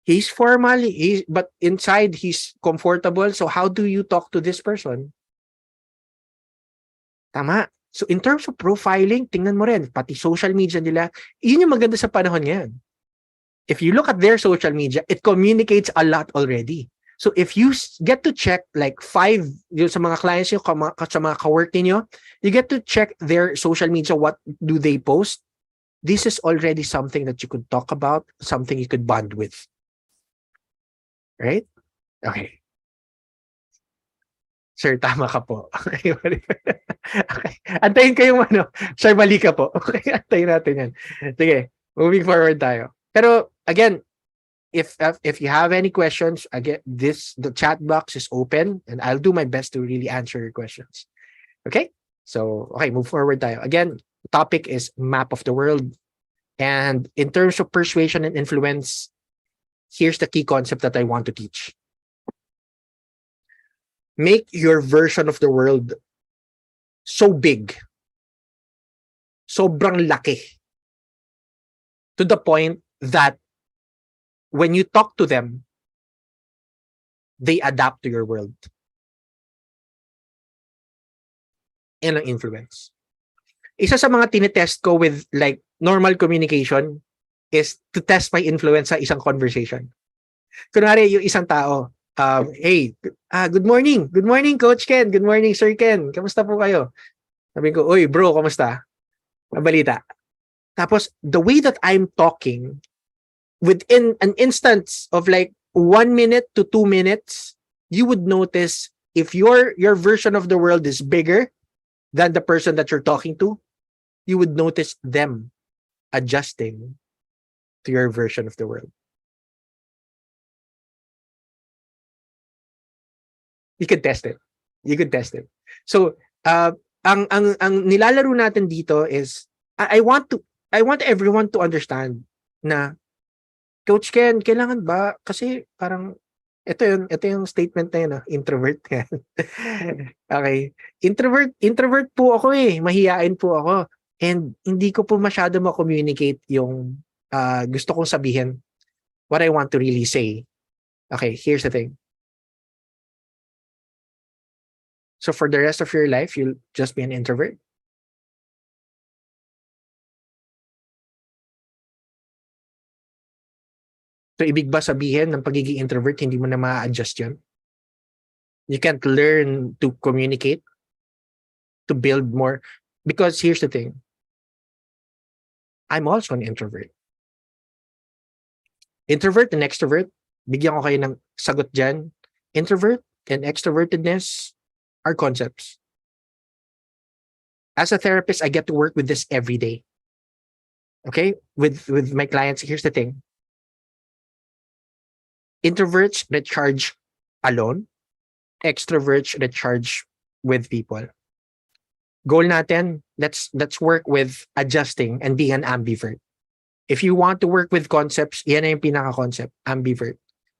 he's formal, but inside he's comfortable. So, how do you talk to this person? Tama. So, in terms of profiling, tingnan mo rin, pati social media nila, yun yung maganda sa panahon ngayon. If you look at their social media, it communicates a lot already. So if you get to check 5 sa mga clients nyo, sa mga ka-work niyo, you get to check their social media, what do they post? This is already something that you could talk about, something you could bond with. Right? Okay. Sir, tama ka po. Okay. Antayin kayong Sir, mali ka po. Okay, antayin natin yan. Sige, moving forward tayo. Pero again, if you have any questions, again, the chat box is open and I'll do my best to really answer your questions. Okay? So, okay, move forward tayo. Again, the topic is map of the world. And in terms of persuasion and influence, here's the key concept that I want to teach. make your version of the world so big, sobrang laki, to the point that when you talk to them, they adapt to your world. And ang influence. Isa sa mga tinetest ko with like normal communication is to test my influence sa isang conversation. Kunwari, yung isang tao, hey, good morning. Good morning, Coach Ken. Good morning, Sir Ken. Kamusta po kayo? Sabi ko, oy, bro, kamusta? Mabalita. Tapos, the way that I'm talking, within an instance of like 1 minute to 2 minutes, you would notice if your version of the world is bigger than the person that you're talking to, you would notice them adjusting to your version of the world. You could test it. You could test it. So, ang nilalaro natin dito is I want everyone to understand na Coach Ken, kailangan ba kasi parang ito yung statement na yun, introvert. Okay. Introvert po ako mahiyain po ako. And hindi ko po masyado ma-communicate yung gusto kong sabihin, what I want to really say. Okay, here's the thing. So for the rest of your life, you'll just be an introvert. So ibig ba sabihin ng pagiging introvert, hindi mo na ma-adjust yun? You can't learn to communicate, to build more. Because here's the thing. I'm also an introvert. Introvert and extrovert, bigyan ko kayo ng sagot dyan. Introvert and extrovertedness are concepts. As a therapist, I get to work with this every day. Okay? With my clients, here's the thing. Introverts recharge alone. Extroverts recharge with people. Goal natin, let's work with adjusting and being an ambivert. If you want to work with concepts, yan na yung pinaka-concept, ambivert.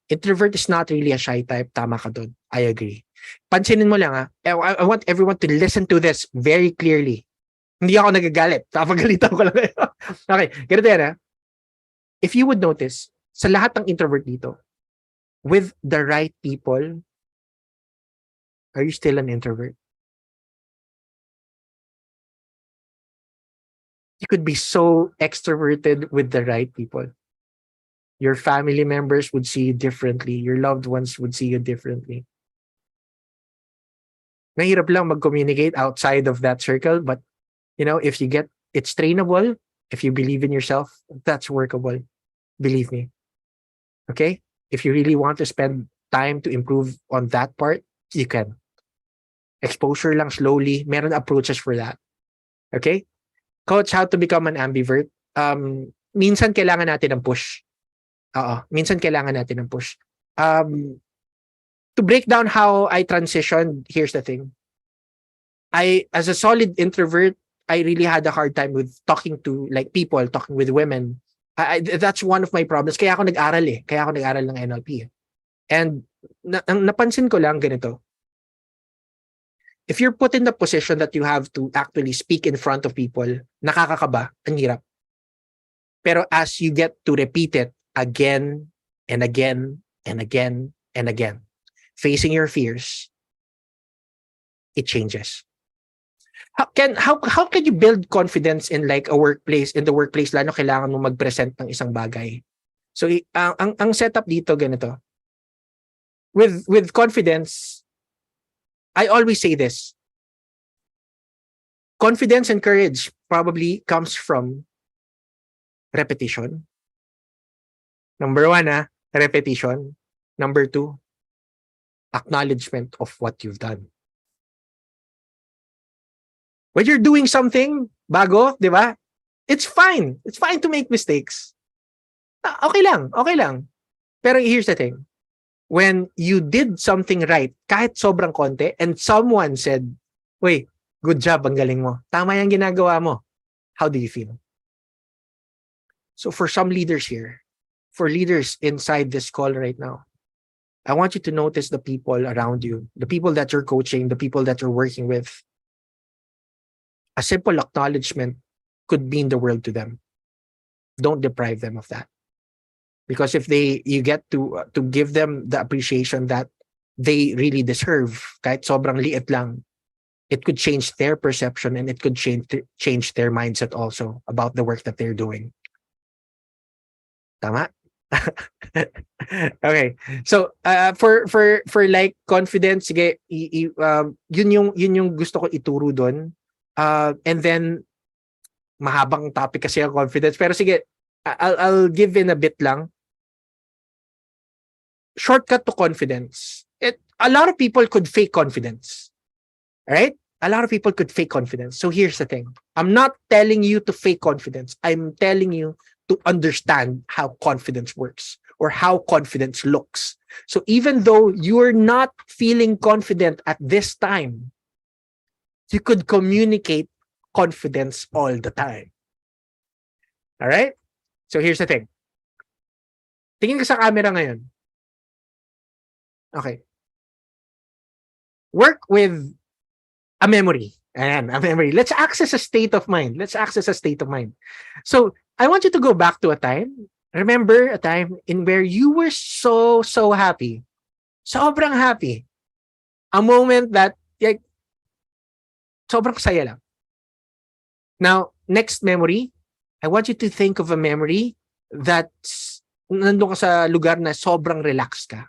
Introvert is not really a shy type. Tama ka dun. I agree. Pansinin mo lang I want everyone to listen to this very clearly. Hindi ako nagagalit. Papagalitan ko lang. Okay, ganito yan If you would notice, sa lahat ng introvert dito, with the right people, are you still an introvert? You could be so extroverted with the right people. Your family members would see you differently. Your loved ones would see you differently. Mahirap lang mag-communicate outside of that circle, but if you get, it's trainable. If you believe in yourself, that's workable. Believe me. Okay? If you really want to spend time to improve on that part, you can. Exposure lang slowly. Meron approaches for that. Okay? Coach, how to become an ambivert? Minsan kailangan natin ng push. Minsan kailangan natin ng push. To break down how I transitioned, here's the thing. As a solid introvert, I really had a hard time with talking to people, talking with women. That's one of my problems. Kaya ako nag-aral Kaya ako nag-aral ng NLP. And napansin ko lang ganito. If you're put in the position that you have to actually speak in front of people, nakakakaba, ang hirap. Pero as you get to repeat it again and again and again and again, facing your fears, it changes. How can you build confidence in a workplace, in the workplace, lalo kailangan mo mag-present ng isang bagay? So ang setup dito ganito. With confidence, I always say this. Confidence and courage probably comes from repetition. Number 1, repetition. Number 2, acknowledgement of what you've done. When you're doing something bago, di ba? It's fine. It's fine to make mistakes. Okay lang. Pero here's the thing. When you did something right, kahit sobrang konti, and someone said, "Uy, good job, ang galing mo. Tama yung ginagawa mo." How do you feel? So for some leaders here, for leaders inside this call right now, I want you to notice the people around you, the people that you're coaching, the people that you're working with. A simple acknowledgement could mean the world to them. Don't deprive them of that. Because if you get to give them the appreciation that they really deserve, kahit sobrang liit lang, it could change their perception and it could change their mindset also about the work that they're doing. Tama? Okay. So for like confidence, sige, yun yung gusto ko ituro doon. And then mahabang topic kasi ang confidence, pero sige, I'll give in a bit lang. Shortcut to confidence. A lot of people could fake confidence. Right? A lot of people could fake confidence. So here's the thing. I'm not telling you to fake confidence. I'm telling you to understand how confidence works or how confidence looks. So even though you're not feeling confident at this time, you could communicate confidence all the time. All right? So here's the thing. Tingin ka sa camera ngayon. Okay. Work with a memory. Ayan, a memory. Let's access a state of mind. So, I want you to go back to a time. Remember a time in where you were so happy. Sobrang happy. A moment that, like, sobrang saya lang. Now, next memory, I want you to think of a memory that's nandun ka sa lugar na sobrang relaxed ka.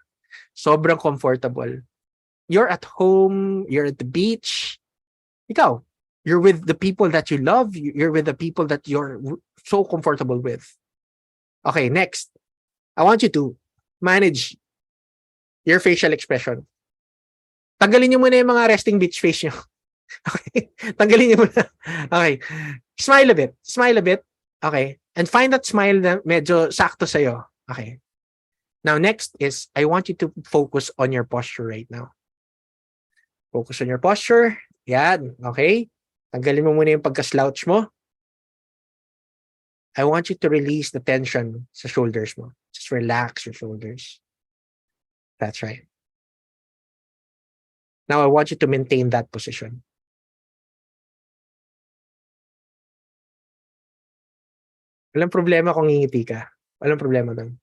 Sobrang comfortable. You're at home, you're at the beach. Ikaw, you're with the people that you love, you're with the people that you're so comfortable with. Okay, next. I want you to manage your facial expression. Tanggalin niyo muna yung mga resting bitch face niyo. Okay? Tanggalin niyo muna. Okay. Smile a bit. Okay. And find that smile na medyo sakto sa'yo. Okay. Now, next is, I want you to focus on your posture right now. Focus on your posture. Yan. Okay. Tanggalin mo muna yung pagka-slouch mo. I want you to release the tension sa shoulders mo. Just relax your shoulders. That's right. Now, I want you to maintain that position. Walang problema kung ngingiti ka. Walang problema doon.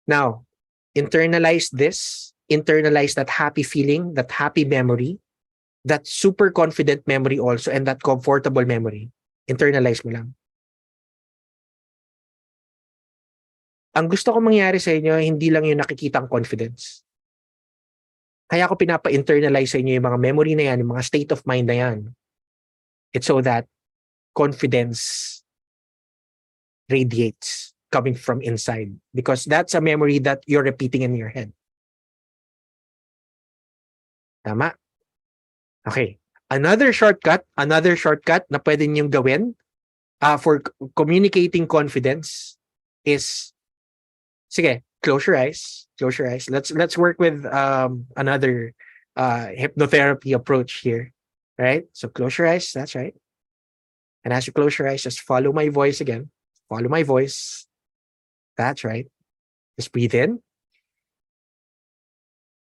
Now, internalize this. Internalize that happy feeling, that happy memory, that super confident memory also, and that comfortable memory. Internalize mo lang. Ang gusto ko mangyari sa inyo, hindi lang yung nakikitang confidence. Kaya ako pinapa-internalize sa inyo yung mga memory na yan, yung mga state of mind na yan. It's so that confidence radiates coming from inside, because that's a memory that you're repeating in your head. Tama? Okay. Another shortcut na pwede niyong gawin for communicating confidence is, sige, close your eyes. Let's work with another hypnotherapy approach here. Right? So close your eyes. That's right. And as you close your eyes, just follow my voice again. Follow my voice. That's right. Just breathe in.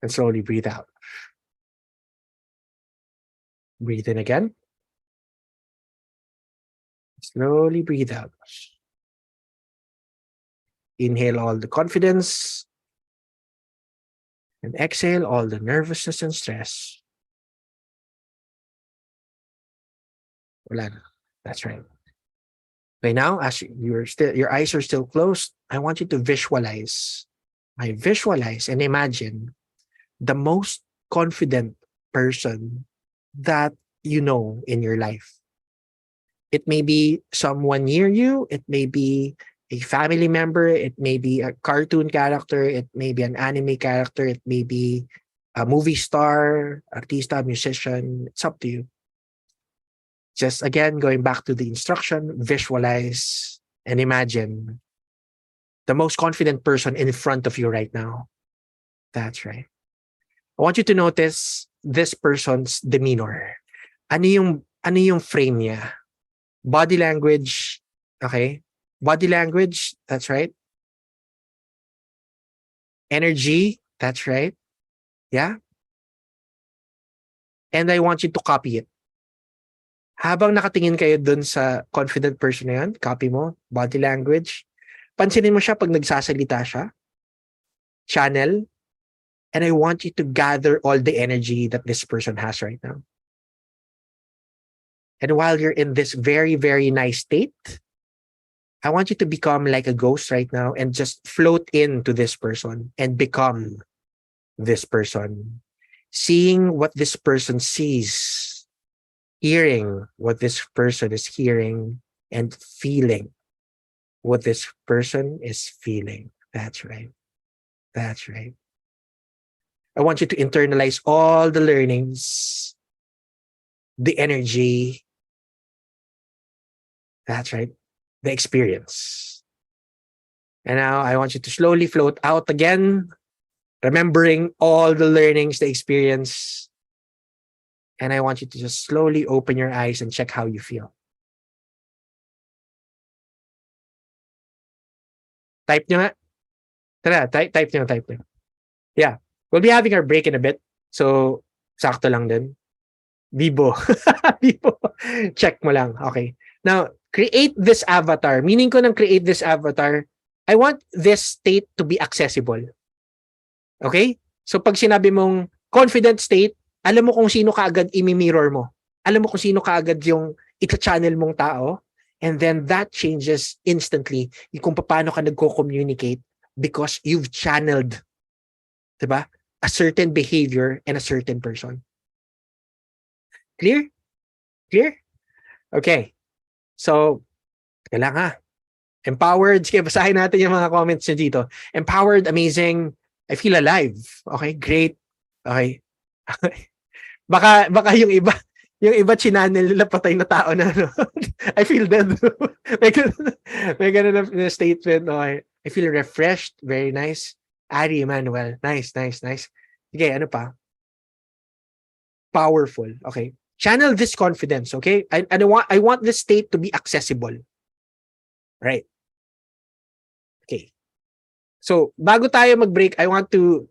And slowly breathe out. Breathe in again. Slowly breathe out. Inhale all the confidence. And exhale all the nervousness and stress. Wala na. That's right. Okay, now, as your eyes are still closed, I want you to visualize. Visualize and imagine the most confident person that you know in your life. It may be someone near you. It may be a family member. It may be a cartoon character. It may be an anime character. It may be a movie star, artista, musician. It's up to you. Just again, going back to the instruction, visualize and imagine the most confident person in front of you right now. That's right. I want you to notice this person's demeanor. Ano yung frame niya? Body language, okay? Body language, that's right. energy. That's right. Yeah. And I want you to copy it. Habang nakatingin kayo dun sa confident person na yun, copy mo, body language. Pansinin mo siya pag nagsasalita siya. Channel. And I want you to gather all the energy that this person has right now. And while you're in this very, very nice state, I want you to become like a ghost right now and just float into this person and become this person. Seeing what this person sees, hearing what this person is hearing, and feeling what this person is feeling. That's right. That's right. I want you to internalize all the learnings, the energy. That's right. The experience. And now I want you to slowly float out again, remembering all the learnings, the experience. And I want you to just slowly open your eyes and check how you feel. Type nyo nga. Tara, type nyo. Yeah. We'll be having our break in a bit. So, sakto lang din. Bibo. Bibo. Check mo lang. Okay. Now, create this avatar. Meaning ko ng create this avatar, I want this state to be accessible. Okay? So, pag sinabi mong confident state, alam mo kung sino kaagad imi-mirror mo. Alam mo kung sino kaagad yung ita-channel mong tao. And then that changes instantly kung paano ka nagko-communicate because you've channeled, diba? A certain behavior and a certain person. Clear? Clear? Okay. So, kailangan. Empowered. Sige, basahin natin yung mga comments nyo dito. Empowered, amazing. I feel alive. Okay, great. Okay. baka yung iba chinanel nila patay na tao na ano. I feel dead. may ganun na statement. Okay. I feel refreshed. Very nice. Ari Emmanuel. Nice. Okay, ano pa? Powerful. Okay. Channel this confidence, okay? I want this state to be accessible. Right. Okay. So, bago tayo mag-break, I want to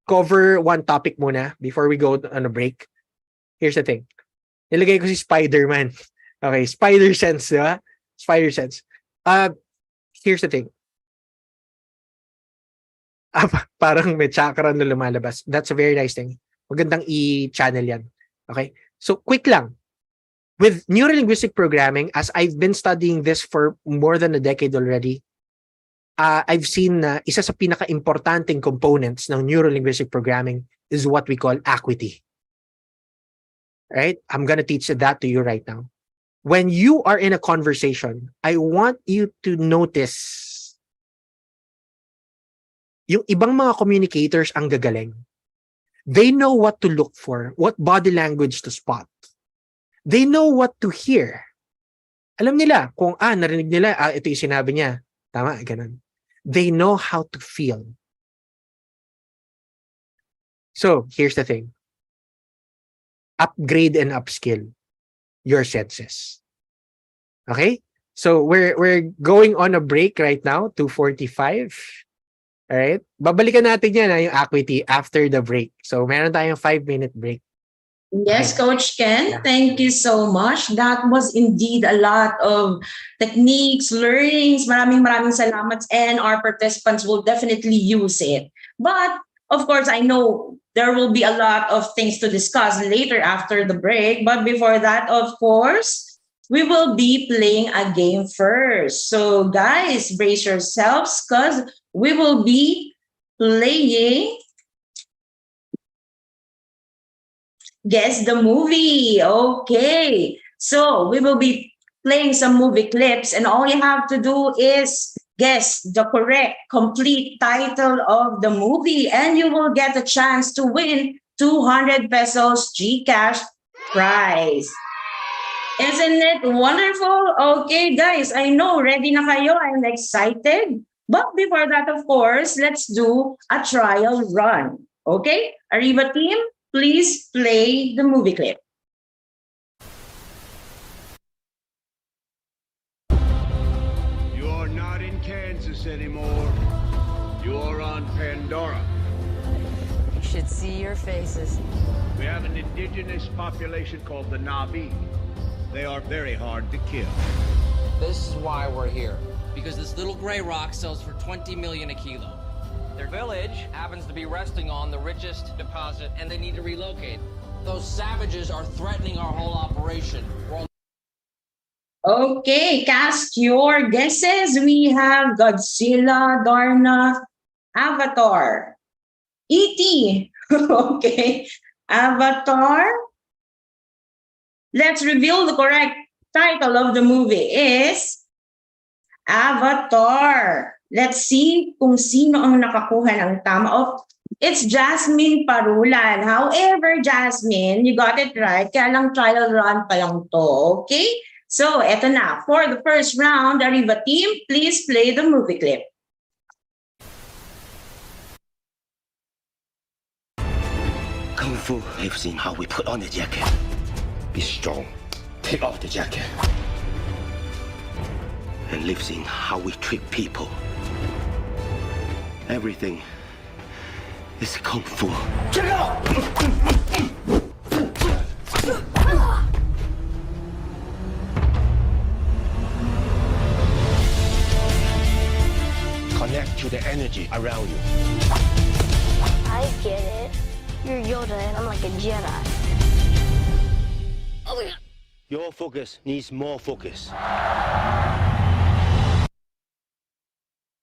cover one topic muna before we go on a break. Here's the thing. Nilagay ko si Spider-Man. Okay, spider sense, di ba? Spider sense. Here's the thing. Parang may chakra na lumalabas. That's a very nice thing. Magandang i-channel yan. Okay? So, quick lang. With neurolinguistic programming, as I've been studying this for more than a decade already, I've seen na isa sa pinaka-importanting components ng neurolinguistic programming is what we call acuity. Right? I'm gonna teach that to you right now. When you are in a conversation, I want you to notice yung ibang mga communicators ang gagaling. They know what to look for, what body language to spot. They know what to hear. Alam nila kung narinig nila, ito yung sinabi niya. Tama, ganun. They know how to feel. So, here's the thing. Upgrade and upskill your senses. Okay? So, we're going on a break right now, 2:45. Alright? Babalikan natin yan, yung acuity after the break. So, meron tayong 5-minute break. Yes, Coach Ken, thank you so much. That was indeed a lot of techniques, learnings. Maraming salamat, and our participants will definitely use it. But, of course, I know there will be a lot of things to discuss later after the break. But before that, of course, we will be playing a game first. So, guys, brace yourselves because we will be playing Guess the Movie. Okay. So we will be playing some movie clips and all you have to do is guess the correct, complete title of the movie and you will get a chance to win 200 pesos GCash prize. Isn't it wonderful? Okay, guys, I know, ready na kayo. I'm excited. But before that, of course, let's do a trial run. Okay? Ariva team, please play the movie clip. You are not in Kansas anymore. You are on Pandora. You should see your faces. We have an indigenous population called the Na'vi. They are very hard to kill. This is why we're here. Because this little gray rock sells for 20 million a kilo. Their village happens to be resting on the richest deposit, and they need to relocate. Those savages are threatening our whole operation. Okay, cast your guesses. We have Godzilla, Darna, Avatar, E.T. Okay, Avatar. Let's reveal the correct title of the movie is Avatar. Let's see kung sino ang nakakuha ng tama. Oh, it's Jasmine Parulan. However, Jasmine, you got it right. Kaya lang trial run pa lang to. Okay? So, eto na. For the first round, Ariva team, please play the movie clip. Kung Fu lives in how we put on the jacket. Be strong. Take off the jacket. And lives in how we treat people. Everything is Kung Fu. Check it out! Connect to the energy around you. I get it. You're Yoda and I'm like a Jedi. Oh my God. Your focus needs more focus.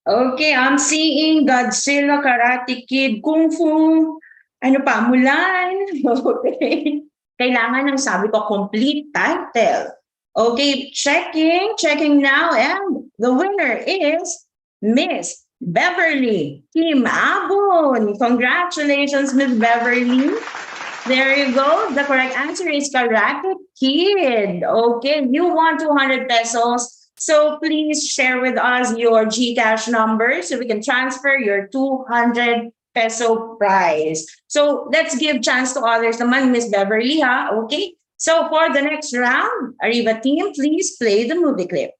Okay, I'm seeing Godzilla, Karate Kid, Kung Fu, ano pa, Mulan. Okay. Kailangan ng sabi ko, complete title. Okay, checking now. And the winner is Miss Beverly Kim Abon. Congratulations, Miss Beverly. There you go. The correct answer is Karate Kid. Okay, you won 200 pesos. So please share with us your GCash number so we can transfer your 200 peso prize. So let's give chance to others naman, Miss Beverly, ha? Okay? So for the next round, Ariva team, please play the movie clip.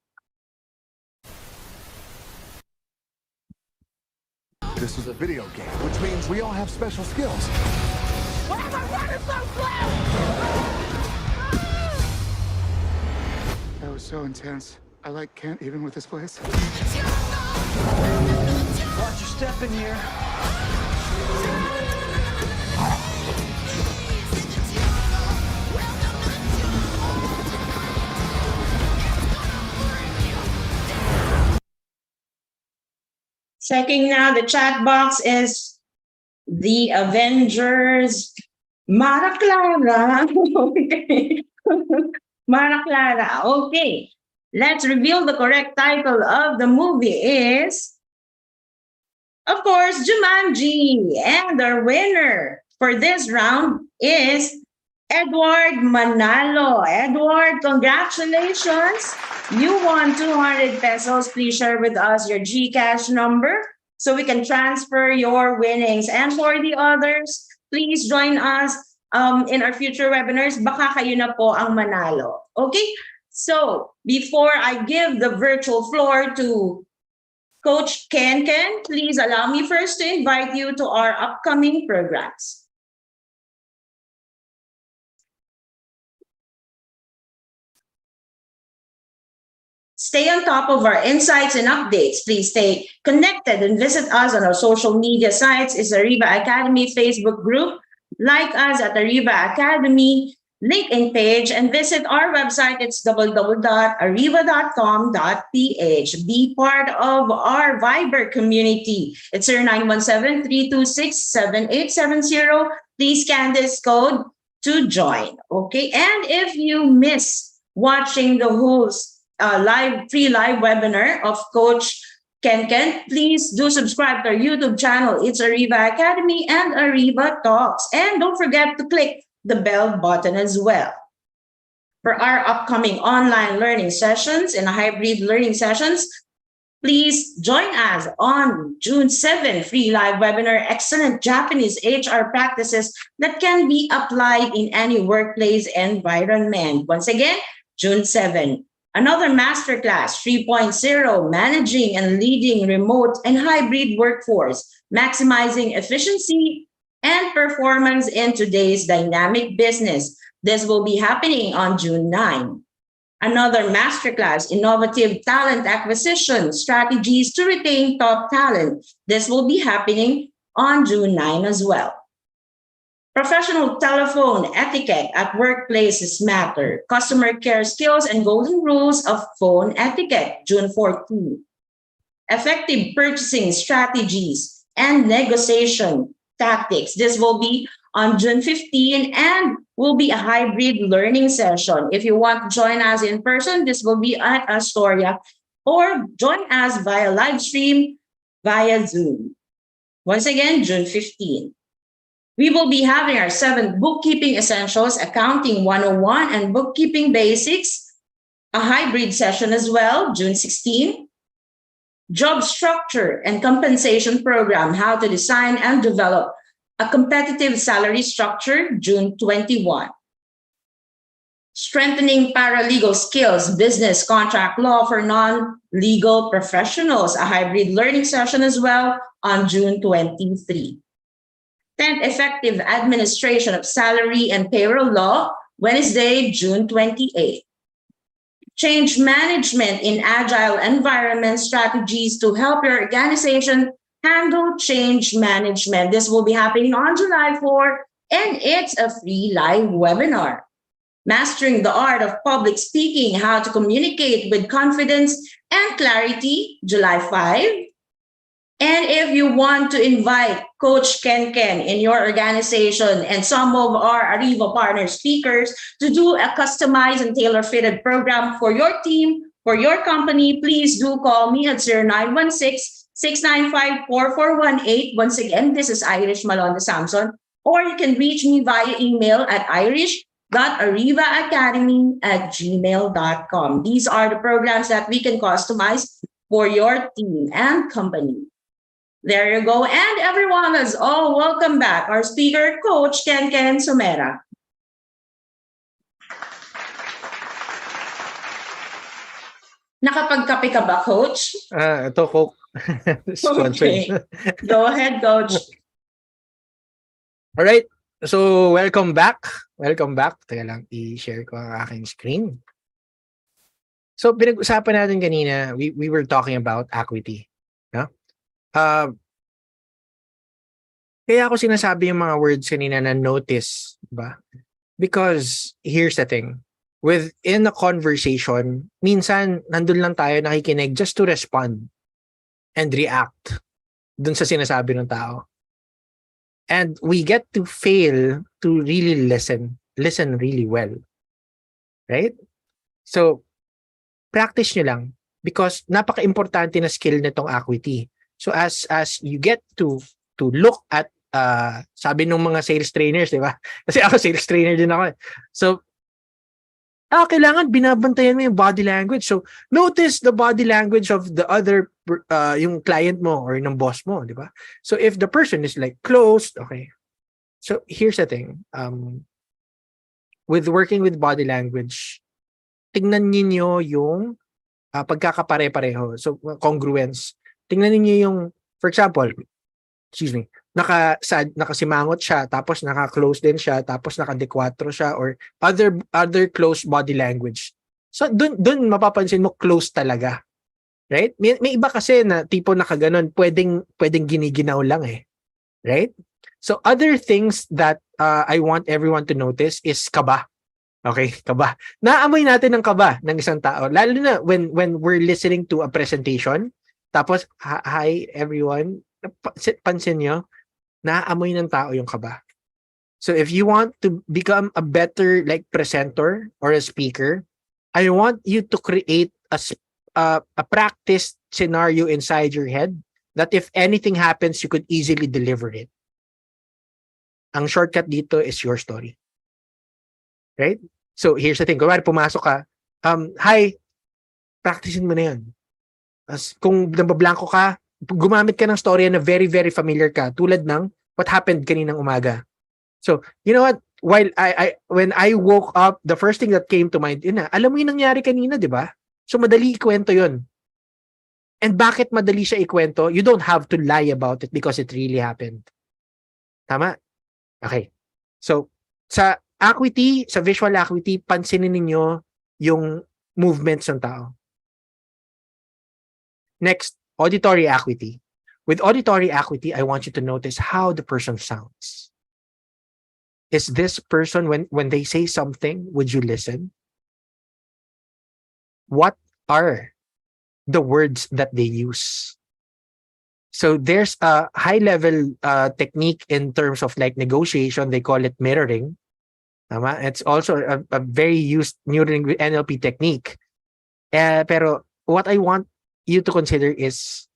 This is a video game, which means we all have special skills. Why am I running so slow? That was so intense. I can't even with this place. Watch your step in here. Checking now, the chat box is the Avengers. Mara Clara. Okay. Mara Clara. Okay. Let's reveal the correct title of the movie is, of course, Jumanji. And our winner for this round is Edward Manalo. Edward, congratulations. You won 200 pesos. Please share with us your GCash number so we can transfer your winnings. And for the others, please join us in our future webinars. Baka kayo na po ang manalo. Okay? So before I give the virtual floor to Coach Ken, please allow me first to invite you to our upcoming programs. Stay on top of our insights and updates. Please stay connected and visit us on our social media sites. It's Ariva Academy Facebook group. Like us at Ariva Academy LinkedIn page and visit our website. It's www.ariva.com.ph. Be part of our Viber community. It's our 917-326-7870. Please scan this code to join. Okay. And if you miss watching the whole free live webinar of Coach Ken, please do subscribe to our YouTube channel. It's Ariva Academy and Ariva Talks. And don't forget to click the bell button as well. For our upcoming online learning sessions and hybrid learning sessions, please join us on June 7, free live webinar, Excellent Japanese HR Practices that can be applied in any workplace environment. Once again, June 7, Another masterclass 3.0, managing and leading remote and hybrid workforce, maximizing efficiency and performance in today's dynamic business. This will be happening on June 9. Another masterclass, innovative talent acquisition strategies to retain top talent. This will be happening on June 9 as well. Professional telephone etiquette at workplaces matter. Customer care skills and golden rules of phone etiquette, June 14. Effective purchasing strategies and negotiation tactics. This will be on June 15 and will be a hybrid learning session. If you want to join us in person, this will be at Astoria, or join us via live stream via Zoom. Once again, June 15. We will be having our 7 bookkeeping essentials, accounting 101 and bookkeeping basics, a hybrid session as well, June 16. Job structure and compensation program, how to design and develop a competitive salary structure, June 21. Strengthening paralegal skills, business contract law for non-legal professionals, a hybrid learning session as well on June 23. 10th, effective administration of salary and payroll law, Wednesday, June 28. Change management in agile environment strategies to help your organization handle change management. This will be happening on July 4, and it's a free live webinar. Mastering the art of public speaking, how to communicate with confidence and clarity, July 5. And if you want to invite Coach Ken in your organization and some of our Ariva partner speakers to do a customized and tailor-fitted program for your team, for your company, please do call me at 0916-695-4418. Once again, this is Irish Malonda Samson, or you can reach me via email at irish.arivaacademy@gmail.com. These are the programs that we can customize for your team and company. There you go. And everyone is all welcome back. Our speaker, Coach Ken Somera. Nakapagkape ka ba, Coach? Ito, Coke. Okay. Go ahead, Coach. All right. So, welcome back. Welcome back. Teka lang, i-share ko ang aking screen. So, pinag-usapan natin kanina, we were talking about equity. No? Kaya ako sinasabi yung mga words kanina na notice, ba? Because here's the thing. Within a conversation, minsan nandun lang tayo nakikinig just to respond and react dun sa sinasabi ng tao. And we get to fail to really listen really well. Right? So, practice nyo lang because napaka-importante na skill nitong equity. So as you get to look at sabi ng mga sales trainers, di ba? Kasi ako sales trainer din ako. So kailangan binabantayan mo yung body language. So notice the body language of the other yung client mo or ng boss mo, di ba? So if the person is like closed, okay. So here's the thing. With working with body language, tingnan niyo yung pagkakapare-pareho. So congruence. Tingnan niyo yung, for example, nakasimangot siya, tapos naka-close din siya, tapos naka-dequatro siya, or other close body language. So dun mapapansin mo close talaga. Right? May iba kasi na tipo nakaganon, pwedeng giniginaw lang eh. Right? So other things that I want everyone to notice is kaba. Okay, kaba. Naamoy natin ng kaba ng isang tao. Lalo na when we're listening to a presentation, tapos, hi everyone, pansin nyo, naaamoy ng tao yung kaba. So if you want to become a better like presenter or a speaker, I want you to create a practice scenario inside your head that if anything happens, you could easily deliver it. Ang shortcut dito is your story. Right? So here's the thing. Kung pumasok ka, hi, practicein mo na yan. As kung nabablanko ka, gumamit ka ng storya na very, very familiar ka, tulad ng what happened kaninang umaga. So, you know what? While when I woke up, the first thing that came to mind, alam mo yung nangyari kanina, di ba? So madali ikwento yun. And bakit madali siya ikwento? You don't have to lie about it because it really happened. Tama? Okay. So, sa acuity, sa visual acuity, pansinin ninyo yung movements ng tao. Next, auditory acuity. With auditory acuity, I want you to notice how the person sounds. Is this person, when they say something, would you listen? What are the words that they use? So there's a high-level technique in terms of like negotiation. They call it mirroring. Tama? It's also a very used NLP technique. Pero what I want you to consider is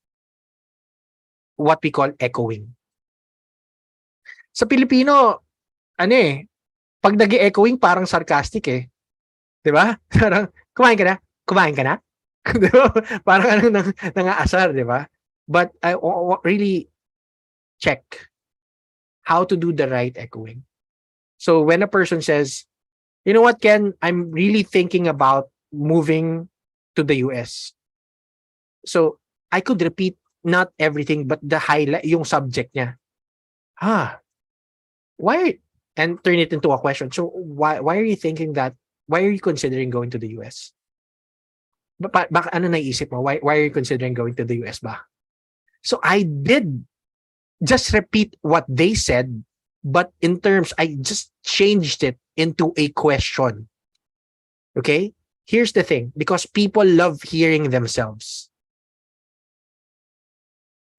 what we call echoing. Sa Pilipino, pag nag-echoing parang sarcastic eh. 'Di ba? Parang kumain ka na? Kumain ka na? 'Di ba? Parang nangaasar, 'di ba? But I really check how to do the right echoing. So when a person says, you know what, Ken, I'm really thinking about moving to the US. So I could repeat not everything, but the highlight, yung subject niya. Why? And turn it into a question. So why are you thinking that? Why are you considering going to the US? Baka ano naisip mo? Why are you considering going to the US ba? So I did just repeat what they said, but in terms, I just changed it into a question. Okay? Here's the thing, because people love hearing themselves.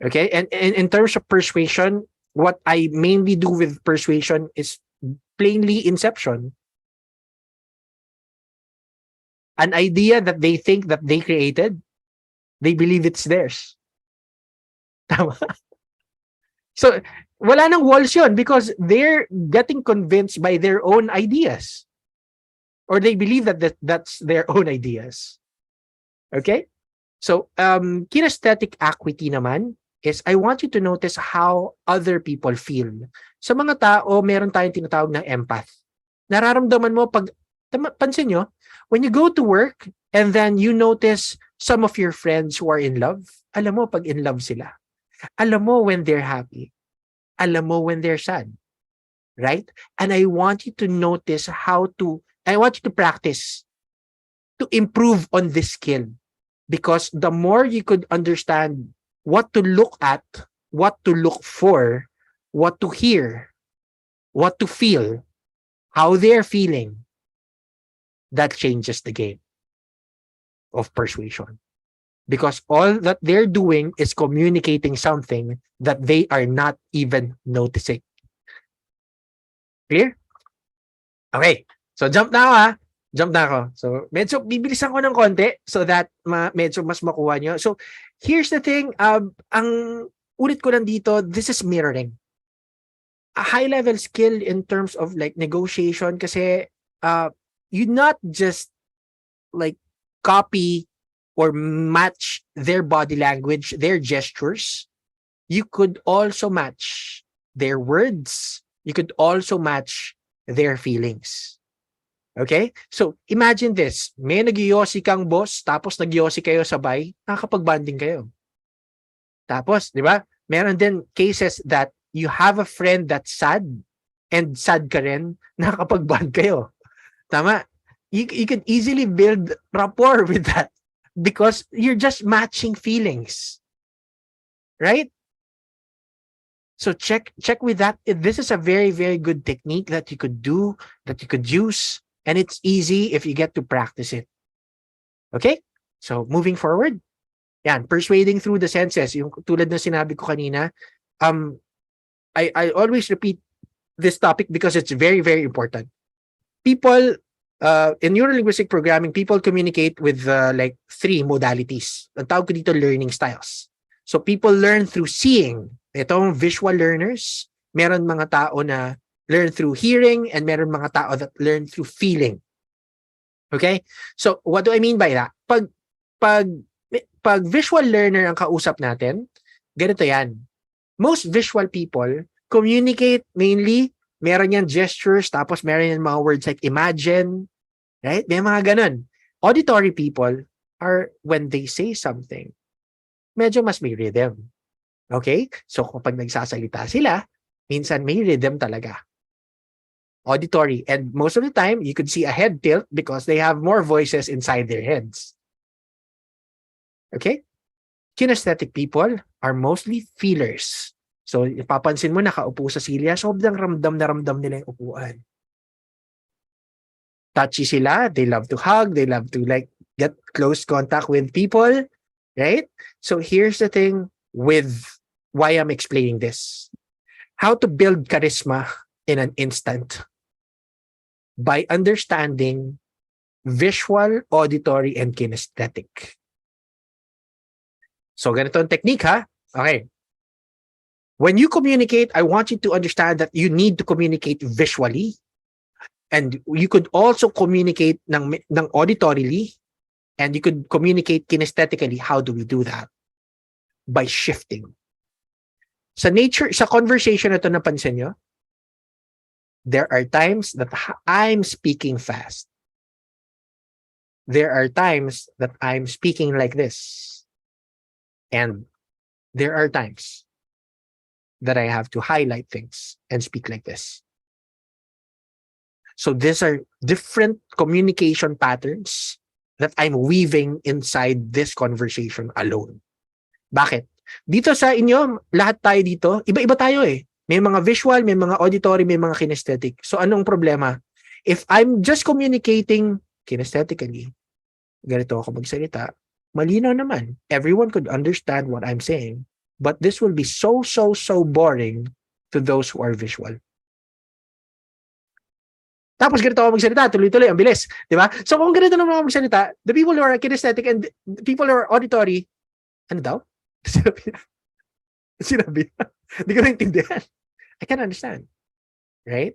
Okay? And in terms of persuasion, what I mainly do with persuasion is plainly inception. An idea that they think that they created, they believe it's theirs. Tama? So, wala nang walls yun because they're getting convinced by their own ideas. Or they believe that that's their own ideas. Okay? So, kinesthetic acuity naman is I want you to notice how other people feel. Sa mga tao, meron tayong tinatawag na empath. Nararamdaman mo pag, pansin nyo, when you go to work and then you notice some of your friends who are in love, alam mo pag in love sila. Alam mo when they're happy. Alam mo when they're sad. Right? And I want you to notice I want you to practice to improve on this skill. Because the more you could understand what to look at, what to look for, what to hear, what to feel, how they're feeling, that changes the game of persuasion. Because all that they're doing is communicating something that they are not even noticing. Clear? Okay. So jump na ako ha. Jump na ako. So medyo bibilisan ko ng konti so that medyo mas makuha nyo. So here's the thing. Ang ulit ko lang dito, this is mirroring. A high level skill in terms of like negotiation kasi you not just like copy or match their body language, their gestures. You could also match their words. You could also match their feelings. Okay? So, imagine this. May nag-yosi kang boss, tapos nag-yosi kayo sabay, nakakapag-bonding kayo. Tapos, di ba? Meron din cases that you have a friend that's sad, and sad ka rin, nakakapag-bond kayo. Tama? You can easily build rapport with that. Because you're just matching feelings. Right? So check with that. This is a very, very good technique that you could do, that you could use, and it's easy if you get to practice it. Okay? So moving forward. Yan, persuading through the senses. Yung tulad na sinabi ko kanina, I always repeat this topic because it's very, very important. People in neuro-linguistic programming, people communicate with like 3 modalities. Ang tawag ko dito learning styles. So people learn through seeing. Itong visual learners, meron mga tao na learn through hearing and meron mga tao that learn through feeling. Okay? So what do I mean by that? Pag visual learner ang kausap natin, ganito yan. Most visual people communicate mainly, meron yan gestures, tapos meron yan mga words like imagine, right? May mga ganun. Auditory people, are when they say something, medyo mas may rhythm. Okay? So kapag nagsasalita sila, minsan may rhythm talaga. Auditory. And most of the time, you could see a head tilt because they have more voices inside their heads. Okay? Kinesthetic people are mostly feelers. So, ipapansin mo, nakaupo sa silya, sobrang ramdam na ramdam nila yung upuan. Touchy sila, they love to hug, they love to like get close contact with people, right? So, here's the thing with why I'm explaining this. How to build charisma in an instant. By understanding visual, auditory, and kinesthetic. So, ganito ang technique, ha? Okay. When you communicate, I want you to understand that you need to communicate visually. And you could also communicate ng auditorily. And you could communicate kinesthetically. How do we do that? By shifting. Sa conversation na ito, napansin nyo, there are times that I'm speaking fast. There are times that I'm speaking like this. And there are times that I have to highlight things and speak like this. So these are different communication patterns that I'm weaving inside this conversation alone. Bakit? Dito sa inyo, lahat tayo dito, iba-iba tayo eh. May mga visual, may mga auditory, may mga kinesthetic. So anong problema? If I'm just communicating kinesthetically, ganito ako magsalita, malinaw naman. Everyone could understand what I'm saying. But this will be so boring to those who are visual. Tapos ganito ako magsalita, tuloy-tuloy, ang bilis. Di ba? So kung ganito naman ako magsalita, the people who are kinesthetic and the people who are auditory, ano daw? Sinabi. Hindi ko naintindihan. I can't understand. Right?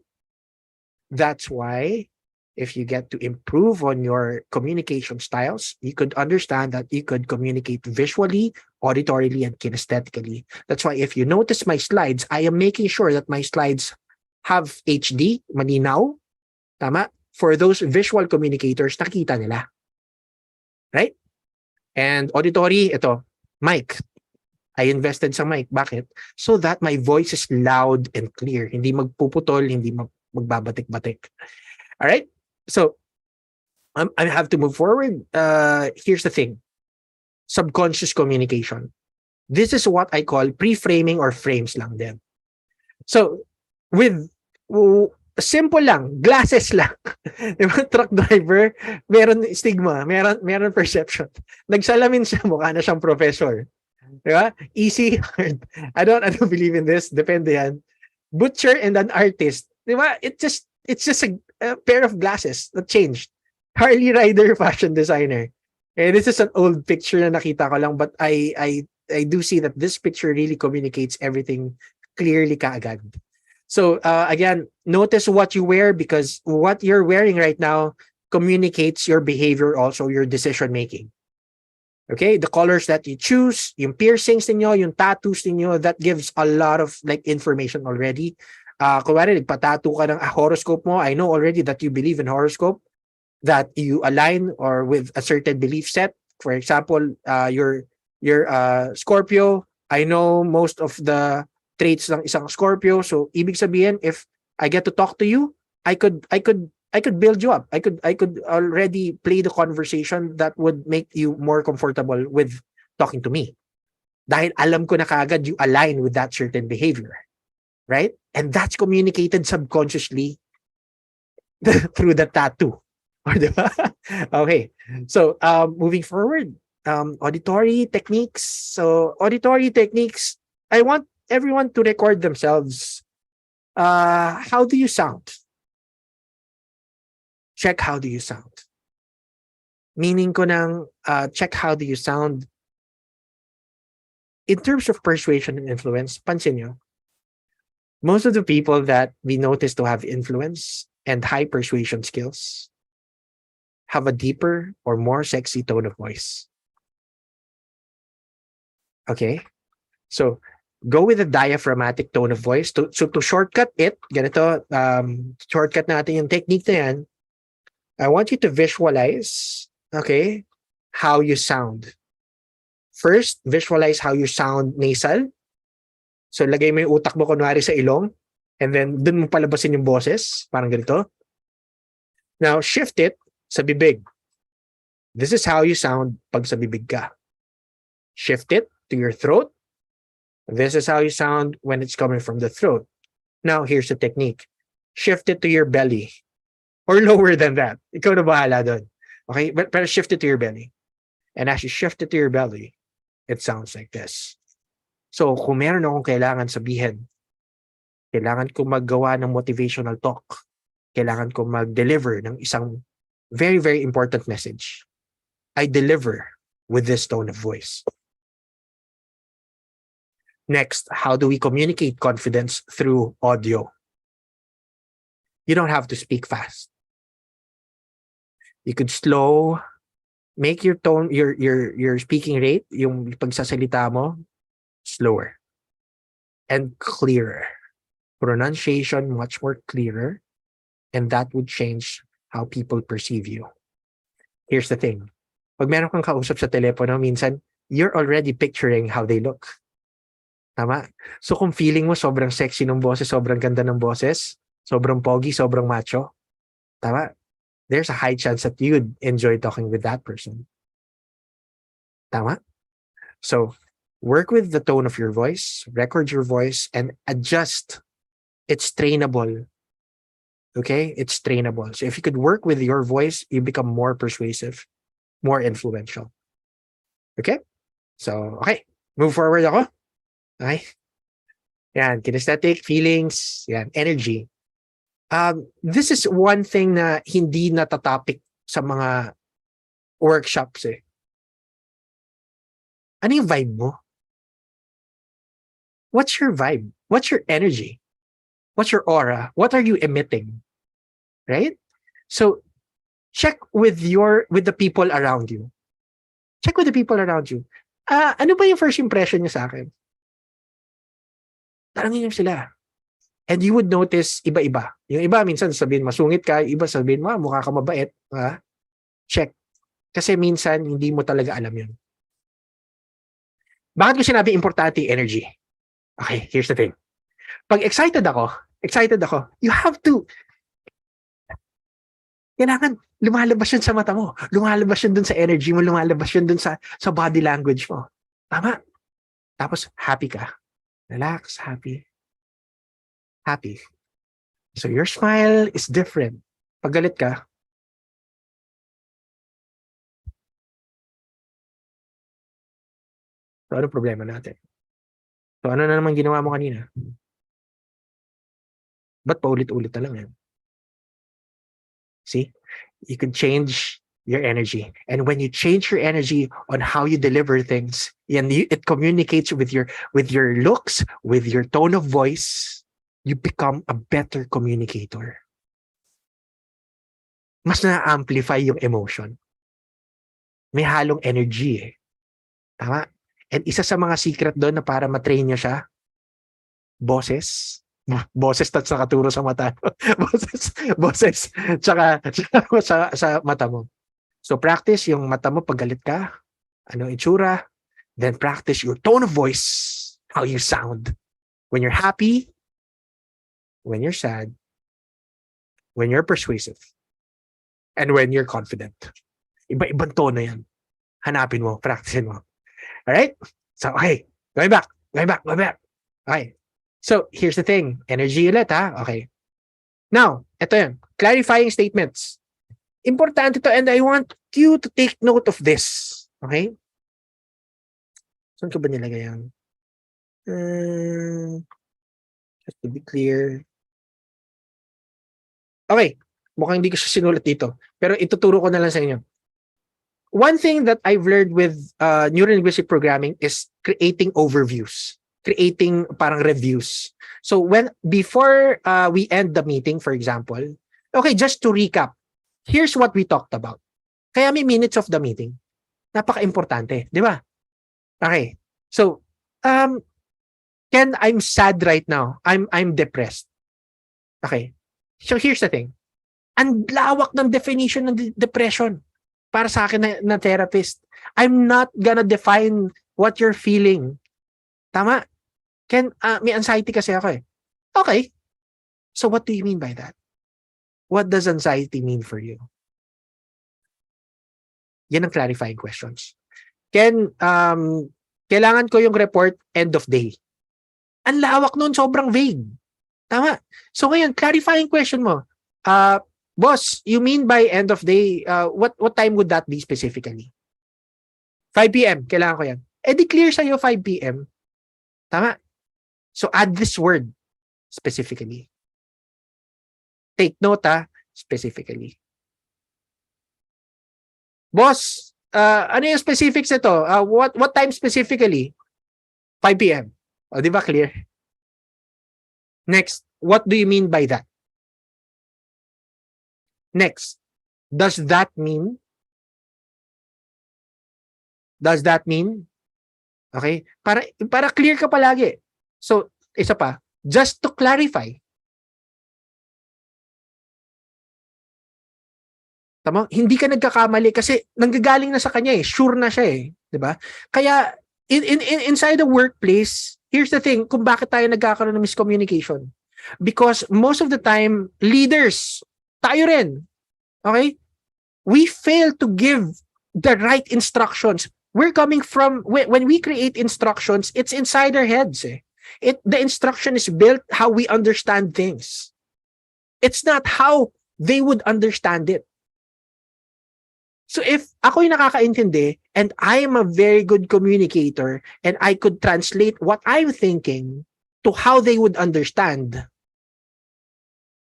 That's why if you get to improve on your communication styles, you could understand that you could communicate visually, auditorily, and kinesthetically. That's why if you notice my slides, I am making sure that my slides have HD, malinaw, tama? For those visual communicators, nakita nila. Right? And auditory, ito, mic. I invested sa mic. Bakit? So that my voice is loud and clear. Hindi magpuputol, hindi magbabatik-batik. All right? So, I have to move forward. Here's the thing. Subconscious communication. This is what I call pre-framing or frames lang din. So, with simple lang, glasses lang. Diba? Truck driver, meron stigma, meron perception. Nagsalamin siya, mukha na siyang professor. Diba? Easy, hard. I don't believe in this. Depende yan. Butcher and an artist. Diba? It's just a pair of glasses that changed. Harley rider, fashion designer. This is an old picture na nakita ko lang, but I do see that this picture really communicates everything clearly kaagad. So again, notice what you wear because what you're wearing right now communicates your behavior, also your decision making. Okay, the colors that you choose, yung piercings niyo, yung tattoos niyo, that gives a lot of like information already. Kuwari, nagpa-tattoo ka ng horoscope mo, I know already that you believe in horoscope, that you align or with a certain belief set. For example, you're Scorpio. I know most of the traits ng isang Scorpio. So, ibig sabihin, if I get to talk to you, I could build you up. I could already play the conversation that would make you more comfortable with talking to me. Dahil alam ko na kaagad you align with that certain behavior. Right? And that's communicated subconsciously through the tattoo. Or diba? Okay. So, moving forward, auditory techniques. So, auditory techniques, I want everyone to record themselves. How do you sound? Check how do you sound. Meaning ko ng check how do you sound. In terms of persuasion and influence, pansin nyo, most of the people that we notice to have influence and high persuasion skills have a deeper or more sexy tone of voice. Okay? So, go with a diaphragmatic tone of voice. So to shortcut it, ganito, shortcut natin yung technique na yan, I want you to visualize, okay, how you sound. First, visualize how you sound nasal. So, lagay mo yung utak mo kunwari sa ilong, and then dun mo palabasin yung boses, parang ganito. Now, shift it sa bibig. This is how you sound pag sa bibig ka. Shift it to your throat. This is how you sound when it's coming from the throat. Now, here's the technique. Shift it to your belly. Or lower than that. Ikaw na bahala doon. Okay? But shift it to your belly. And as you shift it to your belly, it sounds like this. So, kung meron akong kailangan sabihin, kailangan ko maggawa ng motivational talk, kailangan ko mag-deliver ng isang very, very important message, I deliver with this tone of voice. Next, how do we communicate confidence through audio? You don't have to speak fast. You could slow, make your tone, your speaking rate, yung pagsasalita mo, slower and clearer. Pronunciation much more clearer, and that would change how people perceive you. Here's the thing. Pag meron kang kausap sa telepono, minsan, you're already picturing how they look. Tama? So kung feeling mo sobrang sexy ng boses, sobrang ganda ng boses, sobrang pogi, sobrang macho, tama? There's a high chance that you'd enjoy talking with that person. Tama? So, work with the tone of your voice, record your voice, and adjust. It's trainable. Okay? It's trainable. So if you could work with your voice, you become more persuasive, more influential. Okay? So, okay. Move forward ako. Okay? Yan. Kinesthetic, feelings, yan, energy. This is one thing na hindi natatopic sa mga workshops eh. Ano yung vibe mo? What's your vibe? What's your energy? What's your aura? What are you emitting? Right? So, check with the people around you. Check with the people around you. Ano ba yung first impression niyo sa akin? Tarangin niyo sila. And you would notice iba-iba. Yung iba, minsan sabihin masungit ka, iba sabihin mo, mukha ka mabait. Check. Kasi minsan, hindi mo talaga alam yun. Bakit ko sinabi importante energy? Okay, here's the thing. Pag excited ako, you have to, kailangan lumalabas yun sa mata mo, lumalabas yun dun sa energy mo, lumalabas yun dun sa body language mo. Tama? Tapos, happy ka. Relax, happy. Happy. So, your smile is different. Pag galit ka, so ano problema natin? So, ano na naman ginawa mo kanina? Ba't paulit-ulit na lang yan? See? You can change your energy. And when you change your energy on how you deliver things, and it communicates with your looks, with your tone of voice, you become a better communicator. Mas na-amplify yung emotion. May halong energy eh. Tama? And isa sa mga secret doon na para matrain nyo siya, boses. Boses at nakaturo sa mata. boses. Tsaka sa mata mo. So practice yung mata mo pag galit ka. Anong itsura. Then practice your tone of voice. How you sound. When you're happy. When you're sad. When you're persuasive. And when you're confident. Iba-ibang tono yan. Hanapin mo. Practicein mo. Alright? So, okay. Going back. Okay. So, here's the thing. Energy ulit, ha? Okay. Now, ito yun. Clarifying statements. Importante to, and I want you to take note of this. Okay? Saan ko ba nilagay yan? Just to be clear. Okay. Mukhang hindi ko siya sinulat dito. Pero ituturo ko na lang sa inyo. One thing that I've learned with neurolinguistic programming is creating overviews, creating parang reviews. So before we end the meeting, for example, okay, just to recap, here's what we talked about. Kaya may minutes of the meeting. Napaka-importante, di ba? Okay. So, Ken, I'm sad right now. I'm depressed. Okay. So here's the thing. Ang lawak ng definition ng depression. para sa akin na therapist. I'm not gonna define what you're feeling. Tama? May anxiety kasi ako eh. Okay. So what do you mean by that? What does anxiety mean for you? Yan ang clarifying questions. Kailangan ko yung report end of day. Ang lawak nun, sobrang vague. Tama. So ngayon, clarifying question mo. Boss, you mean by end of day, what time would that be specifically? 5 p.m. Kailangan ko yan. Di clear sa'yo 5 p.m. Tama. So add this word specifically. Take note specifically. Boss, ano yung specifics nito? What time specifically? 5 p.m. O, di ba clear? Next, what do you mean by that? Next, does that mean? Does that mean? Okay? Para clear ka palagi. So, isa pa, just to clarify. Tama? Hindi ka nagkakamali kasi nanggagaling na sa kanya eh. Sure na siya eh. 'Di ba? Kaya inside the workplace, here's the thing, kung bakit tayo nagkakaroon ng miscommunication. Because most of the time, leaders, tayo rin. Okay? We fail to give the right instructions. We're coming from, when we create instructions, it's inside our heads eh. The instruction is built how we understand things. It's not how they would understand it. So if ako'y nakakaintindi and I am a very good communicator and I could translate what I'm thinking to how they would understand.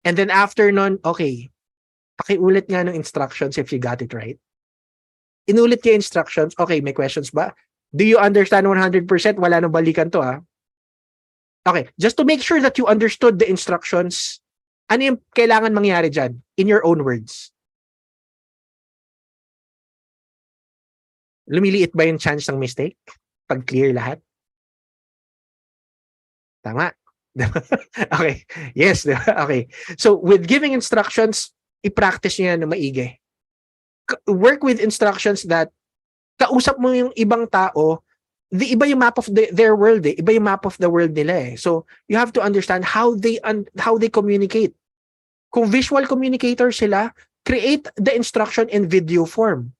And then after nun, okay, pakiulit nga ng instructions if you got it right. Inulit yung instructions. Okay, may questions ba? Do you understand 100%? Wala nang balikan to Okay, just to make sure that you understood the instructions, ano yung kailangan mangyari dyan? In your own words. Lumiliit ba yung chance ng mistake? Pag clear lahat? Tama. Okay. Yes. Okay. So, with giving instructions, i-practice nyo yan na maigi. Work with instructions that kausap mo yung ibang tao, iba yung map of their world eh. Iba yung map of the world nila eh. So, you have to understand how they communicate. Kung visual communicator sila, create the instruction in video form.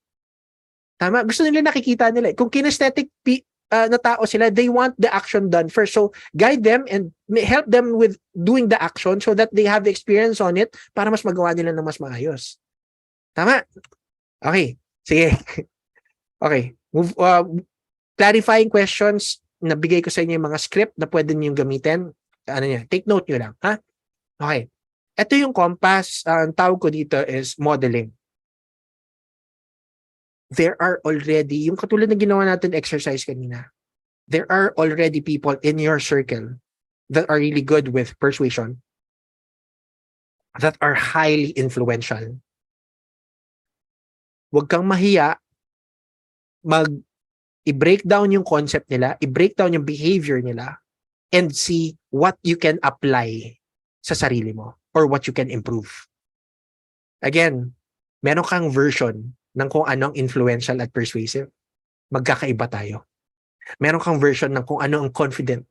Tama? Gusto nila nakikita nila. Kung kinesthetic na tao sila, they want the action done first. So, guide them and help them with doing the action so that they have the experience on it para mas magawa nila ng mas maayos. Tama? Okay. Sige. Okay. Clarifying questions. Nabigay ko sa inyo yung mga script na pwede nyo gamitin. Take note nyo lang. Ha? Okay. Ito yung compass. Ang tawag ko dito is modeling. There are already, yung katulad na ginawa natin exercise kanina, there are already people in your circle that are really good with persuasion, that are highly influential. Huwag kang mahiya, i-break down yung concept nila, i-break down yung behavior nila, and see what you can apply sa sarili mo or what you can improve. Again, meron kang version ng kung anong influential at persuasive, magkakaiba tayo. Meron kang version ng kung ano ang confident.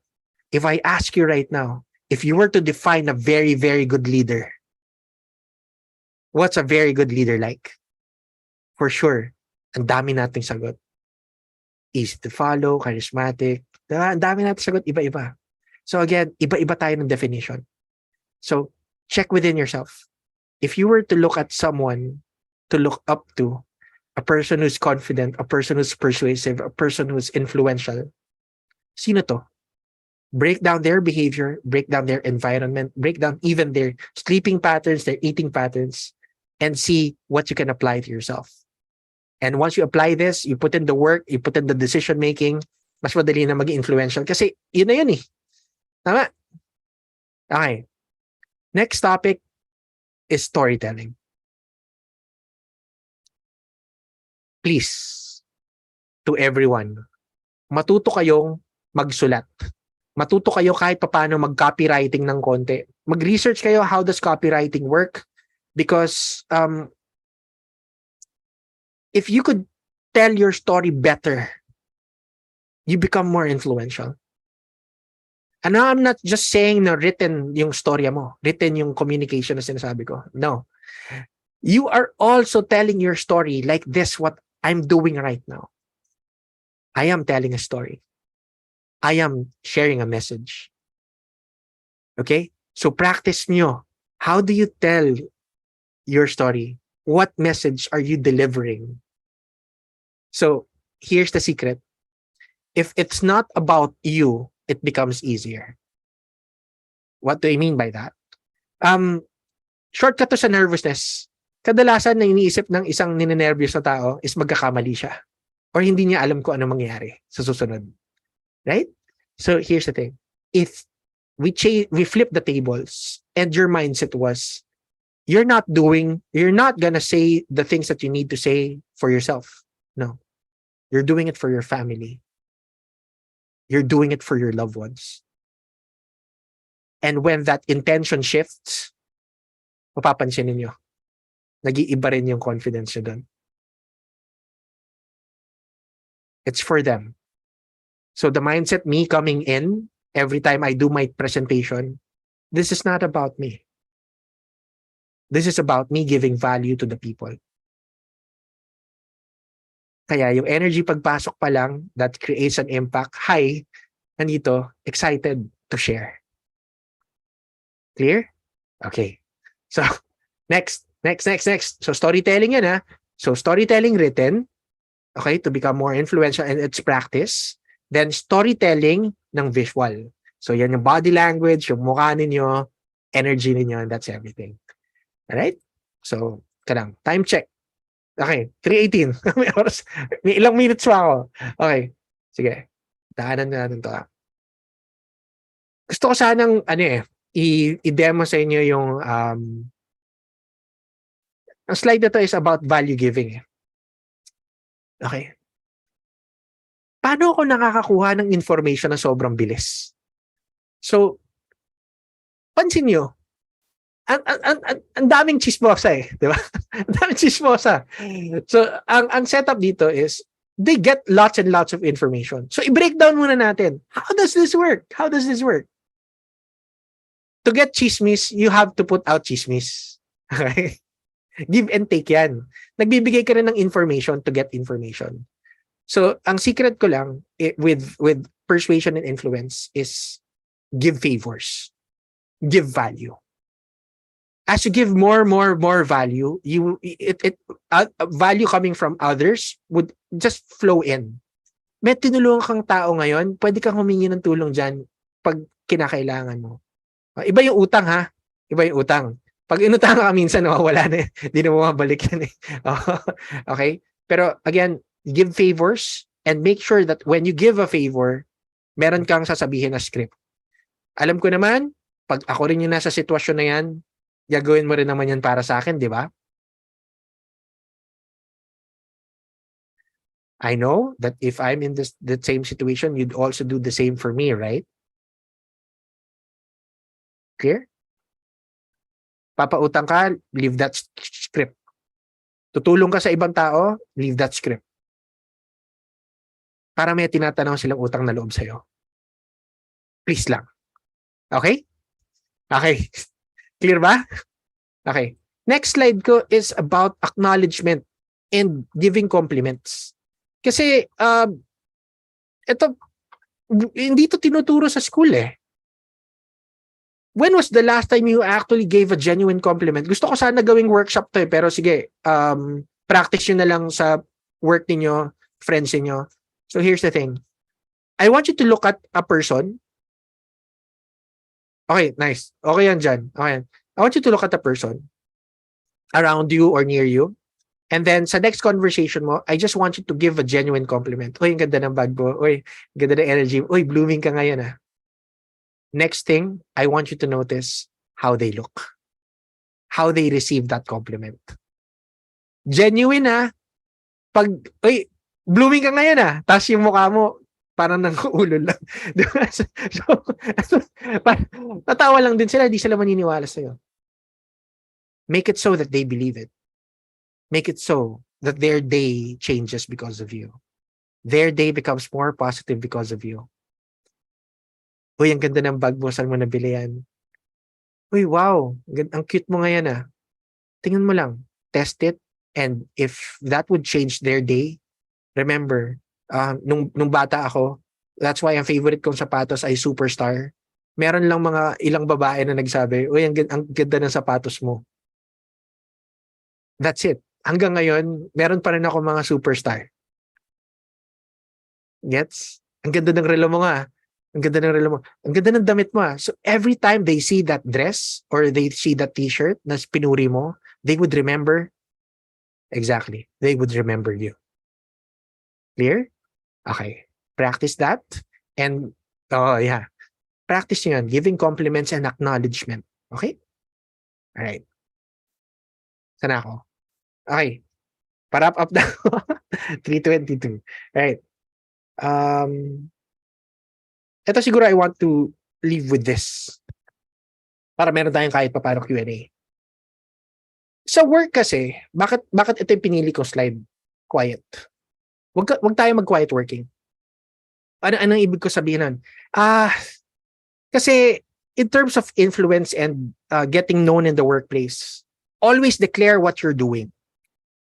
If I ask you right now, if you were to define a very, very good leader, what's a very good leader like? For sure, ang dami nating sagot. Easy to follow, charismatic. Ang dami nating sagot, iba-iba. So again, iba-iba tayo ng definition. So, check within yourself. If you were to look at someone to look up to, a person who's confident, a person who's persuasive, a person who's influential, sino to? Break down their behavior, break down their environment, break down even their sleeping patterns, their eating patterns, and see what you can apply to yourself. And once you apply this, you put in the work, you put in the decision making, mas madali na maging influential. Kasi yun na yun eh. Tama? Okay. Next topic is storytelling. Please, to everyone, matuto kayong magsulat. Matuto kayo kahit paano mag-copywriting ng konti. Mag-research kayo how does copywriting work, because if you could tell your story better, you become more influential. And now I'm not just saying na written yung storya mo, written yung communication na sinasabi ko. No. You are also telling your story like this, what I'm doing right now. I am telling a story. I am sharing a message. Okay? So practice nyo. How do you tell your story? What message are you delivering? So here's the secret. If it's not about you, it becomes easier. What do I mean by that? Shortcut to sa nervousness. Kadalasan na iniisip ng isang ninenervyos na tao is magkakamali siya. Or hindi niya alam kung ano mangyari sa susunod. Right? So here's the thing. If we flip the tables and your mindset was, you're not gonna say the things that you need to say for yourself. No. You're doing it for your family. You're doing it for your loved ones. And when that intention shifts, mapapansin ninyo, nag-iiba rin yung confidence nyo dun. It's for them. So the mindset, me coming in, every time I do my presentation, this is not about me. This is about me giving value to the people. Kaya yung energy pagpasok pa lang, that creates an impact. Hi, nandito, excited to share. Clear? Okay. So, next. So, storytelling yan ha. So, storytelling written, okay, to become more influential and its practice. Then, storytelling ng visual. So, yan yung body language, yung mukha ninyo, energy ninyo, and that's everything. Alright? So, time check. Okay, 3:18. May ilang minutes pa ako. Okay, sige. Daanan na natin to. Gusto ko sanang, i-demo sa inyo yung, ang slide na to is about value giving. Okay. Paano ako nakakakuha ng information na sobrang bilis? So, pansin nyo, ang daming chismosa di ba? Ang daming chismosa. So, ang setup dito is, they get lots and lots of information. So, i-breakdown muna natin. How does this work? To get chismis, you have to put out chismis. Okay? Give and take yan. Nagbibigay ka rin ng information to get information. So, ang secret ko lang with persuasion and influence is give favors. Give value. As you give more value, value coming from others would just flow in. May tinulungan kang tao ngayon, pwede kang humingi ng tulong dyan pag kinakailangan mo. Iba yung utang ha. Iba yung utang. Pag inutang ka minsan, nawawala na. Hindi na bumabalik yan eh. Okay? Pero again, give favors and make sure that when you give a favor, meron kang sasabihin na script. Alam ko naman, pag ako rin yung nasa sitwasyon na yan, gagawin mo rin naman yan para sa akin, di ba? I know that if I'm in the same situation, you'd also do the same for me, right? Clear? Papautang ka, leave that script. Tutulong ka sa ibang tao, leave that script. Para may tinatanong silang utang na loob sa'yo. Please lang. Okay? Okay. Clear ba? Okay. Next slide ko is about acknowledgement and giving compliments. Kasi, ito, hindi to tinuturo sa school eh. When was the last time you actually gave a genuine compliment? Gusto ko sana gawing workshop to eh, pero sige, practice nyo na lang sa work niyo, friends niyo. So here's the thing. I want you to look at a person. Okay, nice. Okay yan dyan. Okay. I want you to look at a person around you or near you. And then sa next conversation mo, I just want you to give a genuine compliment. Uy, ang ganda ng bag mo. Uy, ang ganda ng energy. Uy, blooming ka ngayon ah. Next thing, I want you to notice how they look. How they receive that compliment. Genuine ah. Pag, uy, blooming ka ngayon ah. Tapos yung mukha mo, parang nang-ulo lang. So, tatawa lang din sila, di sila maniniwala sa'yo. Make it so that they believe it. Make it so that their day changes because of you. Their day becomes more positive because of you. Uy, ang ganda ng bag mo. Saan mo nabili yan? Uy, wow. Ang cute mo ngayon ah. Tingnan mo lang. Test it. And if that would change their day, remember, nung bata ako, that's why ang favorite kong sapatos ay Superstar. Meron lang mga ilang babae na nagsabi, uy, ang ganda ng sapatos mo. That's it. Hanggang ngayon, meron pa rin ako mga Superstar. Gets? Ang ganda ng relo mo nga. Ang ganda ng relo mo. Ang ganda ng damit mo. So every time they see that dress or they see that t-shirt na pinuri mo, they would remember. Exactly. They would remember you. Clear? Okay. Practice that. And, practice nyo yan. Giving compliments and acknowledgement. Okay? Alright. Sana ako? Okay. Pa-wrap up na ako. 3:22. Alright. Ito siguro I want to leave with this. Para meron tayong kahit pa paano Q&A. Sa work kasi, bakit ito yung pinili kong slide? Quiet. Wag tayo mag-quiet working. Anong ibig ko sabihin nun? Kasi in terms of influence and getting known in the workplace, always declare what you're doing.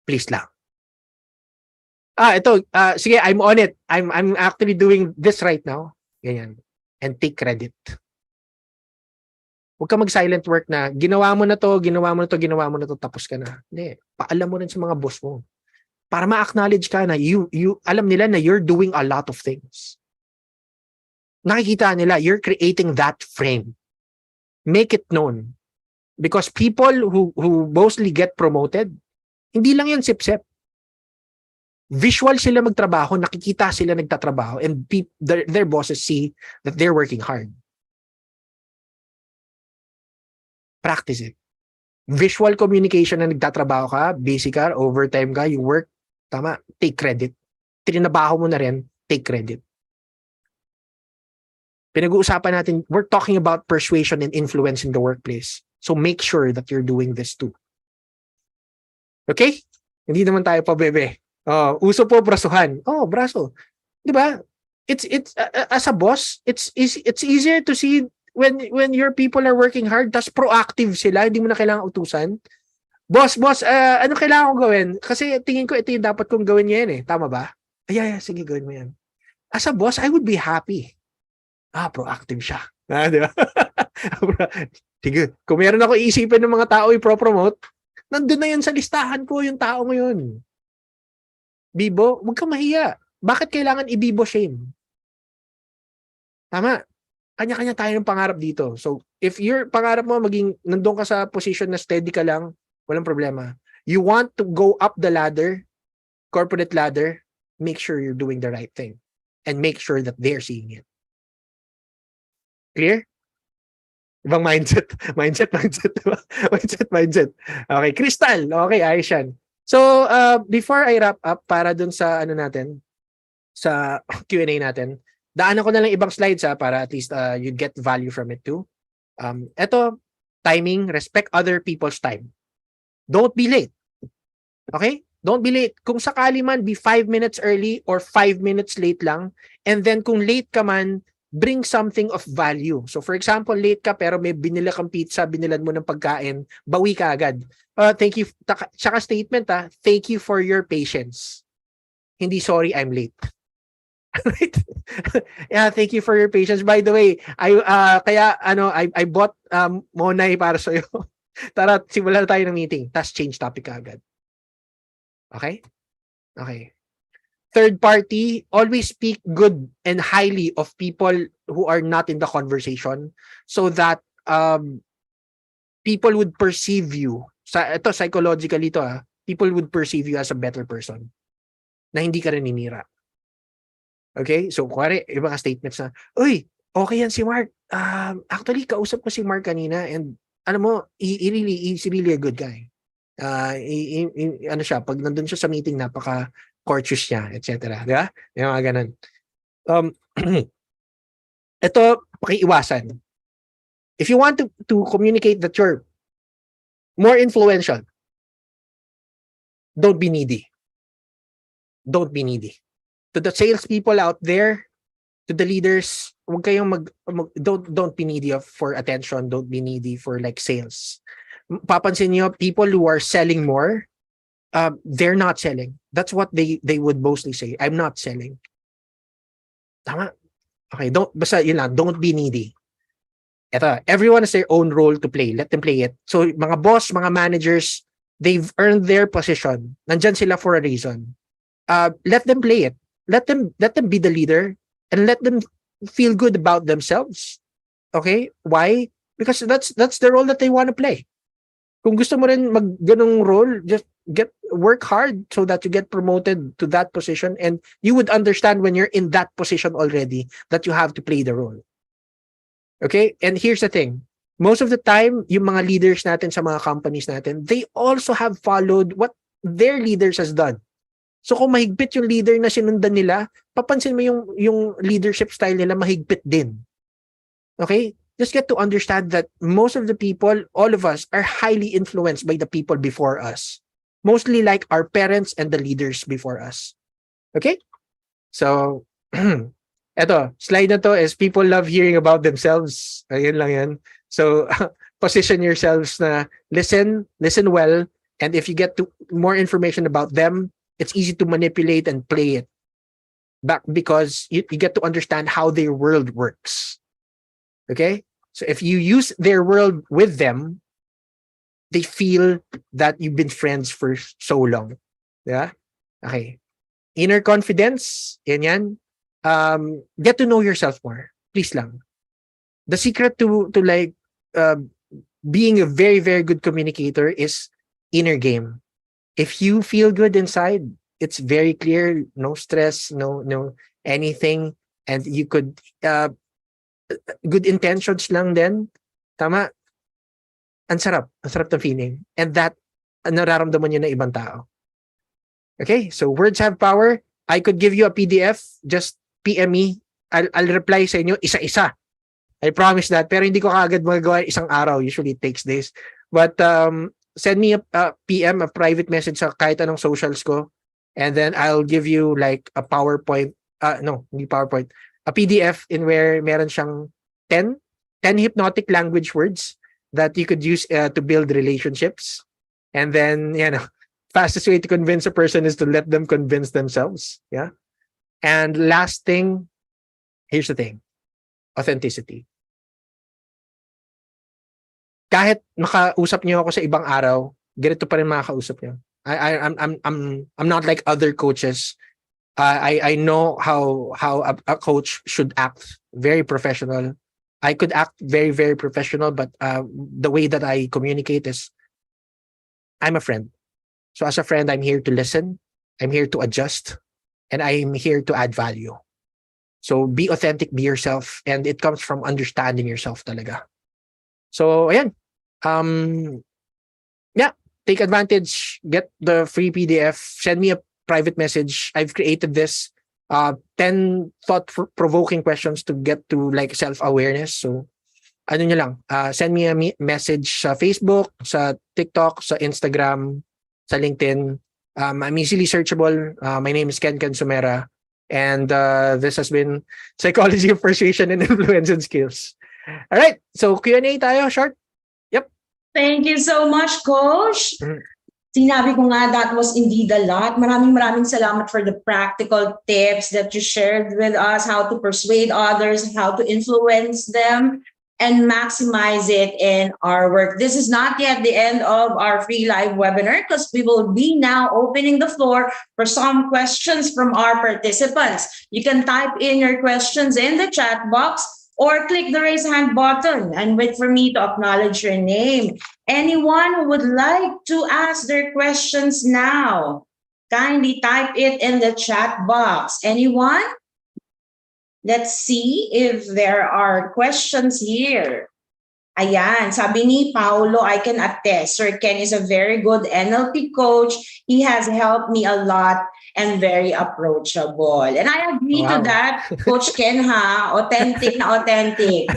Please lang. Sige, I'm on it. I'm actually doing this right now. Ganyan. And take credit. Huwag ka mag-silent work na ginawa mo na to, tapos ka na. Hindi. Paalam mo rin sa mga boss mo. Para ma-acknowledge ka na alam nila na you're doing a lot of things. Nakikita nila, you're creating that frame. Make it known. Because people who mostly get promoted, hindi lang yan sip-sip. Visual sila magtrabaho, nakikita sila nagtatrabaho, and their bosses see that they're working hard. Practice it. Visual communication na nagtatrabaho ka, busy ka, overtime ka, you work, tama, take credit. Trinabaho mo na rin, take credit. Pinag-uusapan natin, we're talking about persuasion and influence in the workplace. So make sure that you're doing this too. Okay? Hindi naman tayo pa bebe. Uso po brasuhan. Braso. 'Di ba? It's as a boss, it's easier to see when your people are working hard, tas proactive sila, hindi mo na kailangan utusan. Boss, ano kailangan kong gawin? Kasi tingin ko ito yung dapat kong gawin ngayon eh. Tama ba? Sige, gawin mo yan. As a boss, I would be happy. Proactive siya. Di ba? Sige, kung meron ako iisipin ng mga tao i-promote, nandun na yan sa listahan ko yung tao ngayon. Bibo, huwag kang mahiya. Bakit kailangan i-bibo shame? Tama. Kanya-kanya tayo ng pangarap dito. So, if your pangarap mo maging nandun ka sa position na steady ka lang, walang problema. You want to go up the ladder, corporate ladder, make sure you're doing the right thing. And make sure that they're seeing it. Clear? Ibang mindset. Mindset. Okay, Crystal. Okay, ayos yan. So, before I wrap up, para dun sa natin, sa Q&A natin, daanan ko na lang ibang slides para at least you get value from it too. Ito, timing, respect other people's time. Don't be late. Okay? Don't be late. Kung sakali man, be 5 minutes early or 5 minutes late lang. And then kung late ka man, bring something of value. So for example, late ka pero may binila kang pizza, binilan mo ng pagkain, bawi ka agad. Thank you. Tsaka statement thank you for your patience. Hindi sorry, I'm late. Right? Yeah, thank you for your patience. By the way, I bought Monay para sa iyo. Tara, simulan na tayo ng meeting. Tapos change topic agad. Okay? Okay. Third party, always speak good and highly of people who are not in the conversation so that people would perceive you. Ito, psychologically to people would perceive you as a better person na hindi ka rin ninira. Okay? So, kuwari, yung mga statements na, uy, okay yan si Mark. Actually, kausap ko si Mark kanina and alam mo, he's really a good guy. Ano siya, pag nandun siya sa meeting, napaka-courteous niya, etc. Di ba? Yung mga ganun. Ito, pakiiwasan. If you want to communicate that you're more influential, don't be needy. don't be needy. To the salespeople out there, to the leaders, huwag kayong don't be needy for attention. Don't be needy for like sales. Papansin niyo, people who are selling more, they're not selling. That's what they would mostly say. I'm not selling. Tama? Okay, basta yun lang, don't be needy. Ito, everyone has their own role to play. Let them play it. So, mga boss, mga managers, they've earned their position. Nandyan sila for a reason. Let them play it. Let them be the leader and let them feel good about themselves. Okay? Why? Because that's the role that they want to play. Kung gusto mo rin ganung role, just work hard so that you get promoted to that position, and you would understand when you're in that position already that you have to play the role. Okay? And here's the thing. Most of the time, yung mga leaders natin sa mga companies natin, they also have followed what their leaders has done. So kung mahigpit yung leader na sinundan nila, papansin mo yung leadership style nila mahigpit din. Okay? Just get to understand that most of the people, all of us, are highly influenced by the people before us. Mostly like our parents and the leaders before us. Okay? So, eto, slide na to is people love hearing about themselves. Ayun lang yan. So, position yourselves na listen well, and if you get to more information about them, it's easy to manipulate and play it back because you get to understand how their world works. Okay? So if you use their world with them, they feel that you've been friends for so long. Yeah? Okay. Inner confidence, yan. Get to know yourself more. Please lang. The secret to like being a very, very good communicator is inner game. If you feel good inside, it's very clear, no stress, no anything, and you could good intentions lang din. Tama? Ang sarap ng feeling. And that nararamdaman niyo na ibang tao. Okay? So words have power. I could give you a PDF, just PM me. I'll reply sa inyo isa-isa. I promise that. Pero hindi ko kaagad magagawa isang araw. Usually it takes days. But send me a PM, a private message sa kahit anong socials ko. And then I'll give you like a PowerPoint. No, hindi PowerPoint. A PDF in where meron siyang 10 hypnotic language words that you could use to build relationships. And then, fastest way to convince a person is to let them convince themselves. Yeah. And last thing, here's the thing. Authenticity. Kahit makausap niyo ako sa ibang araw, ganito pa rin makakausap niyo. I'm not like other coaches. I know how a coach should act, very professional. I could act very, very professional, but the way that I communicate is I'm a friend. So as a friend, I'm here to listen. I'm here to adjust. And I'm here to add value. So be authentic, be yourself. And it comes from understanding yourself talaga. So, ayan. Take advantage. Get the free PDF. Send me a private message. I've created this 10 thought-provoking questions to get to like self-awareness. So, ano nyo lang, send me a message sa Facebook, sa TikTok, sa Instagram, sa LinkedIn. I'm easily searchable. My name is Ken Somera. And this has been Psychology of Persuasion and Influence and Skills. All right. So, Q&A tayo, short. Yep. Thank you so much, Coach. Sinabi ko nga, that was indeed a lot. Maraming salamat for the practical tips that you shared with us, how to persuade others, how to influence them, and maximize it in our work. This is not yet the end of our free live webinar because we will be now opening the floor for some questions from our participants. You can type in your questions in the chat box or click the raise hand button and wait for me to acknowledge your name. Anyone who would like to ask their questions now, kindly type it in the chat box. Anyone? Let's see if there are questions here. Ayan, sabi ni Paulo, I can attest. Sir Ken is a very good NLP coach. He has helped me a lot and very approachable. And I agree to that, Coach Ken, ha? Authentic na authentic.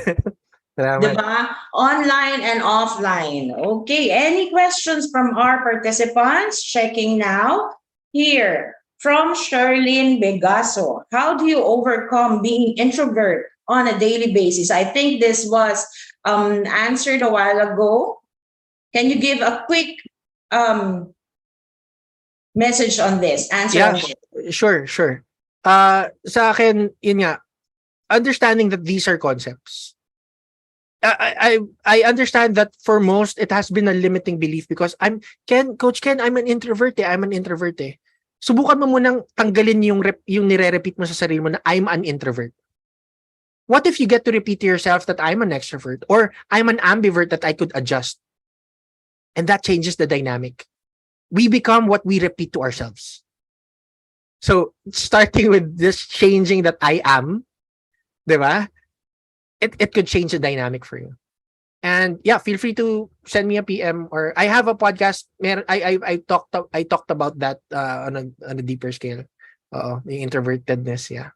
Diba? Online and offline. Okay, any questions from our participants? Checking now. Here. From Sherlyn Begaso, how do you overcome being introvert on a daily basis? I think this was answered a while ago. Can you give a quick message on this? Answer Yeah, on this. sure. Sa akin, yun nga, understanding that these are concepts. I understand that for most, it has been a limiting belief because Coach Ken, I'm an introvert eh. I'm an introvert eh. Subukan mo munang tanggalin yung nire-repeat mo sa sarili mo na I'm an introvert. What if you get to repeat to yourself that I'm an extrovert or I'm an ambivert that I could adjust? And that changes the dynamic. We become what we repeat to ourselves. So starting with this changing that I am, diba? It could change the dynamic for you. And yeah, feel free to send me a PM or I have a podcast. I talked about that on a deeper scale. The introvertedness, yeah.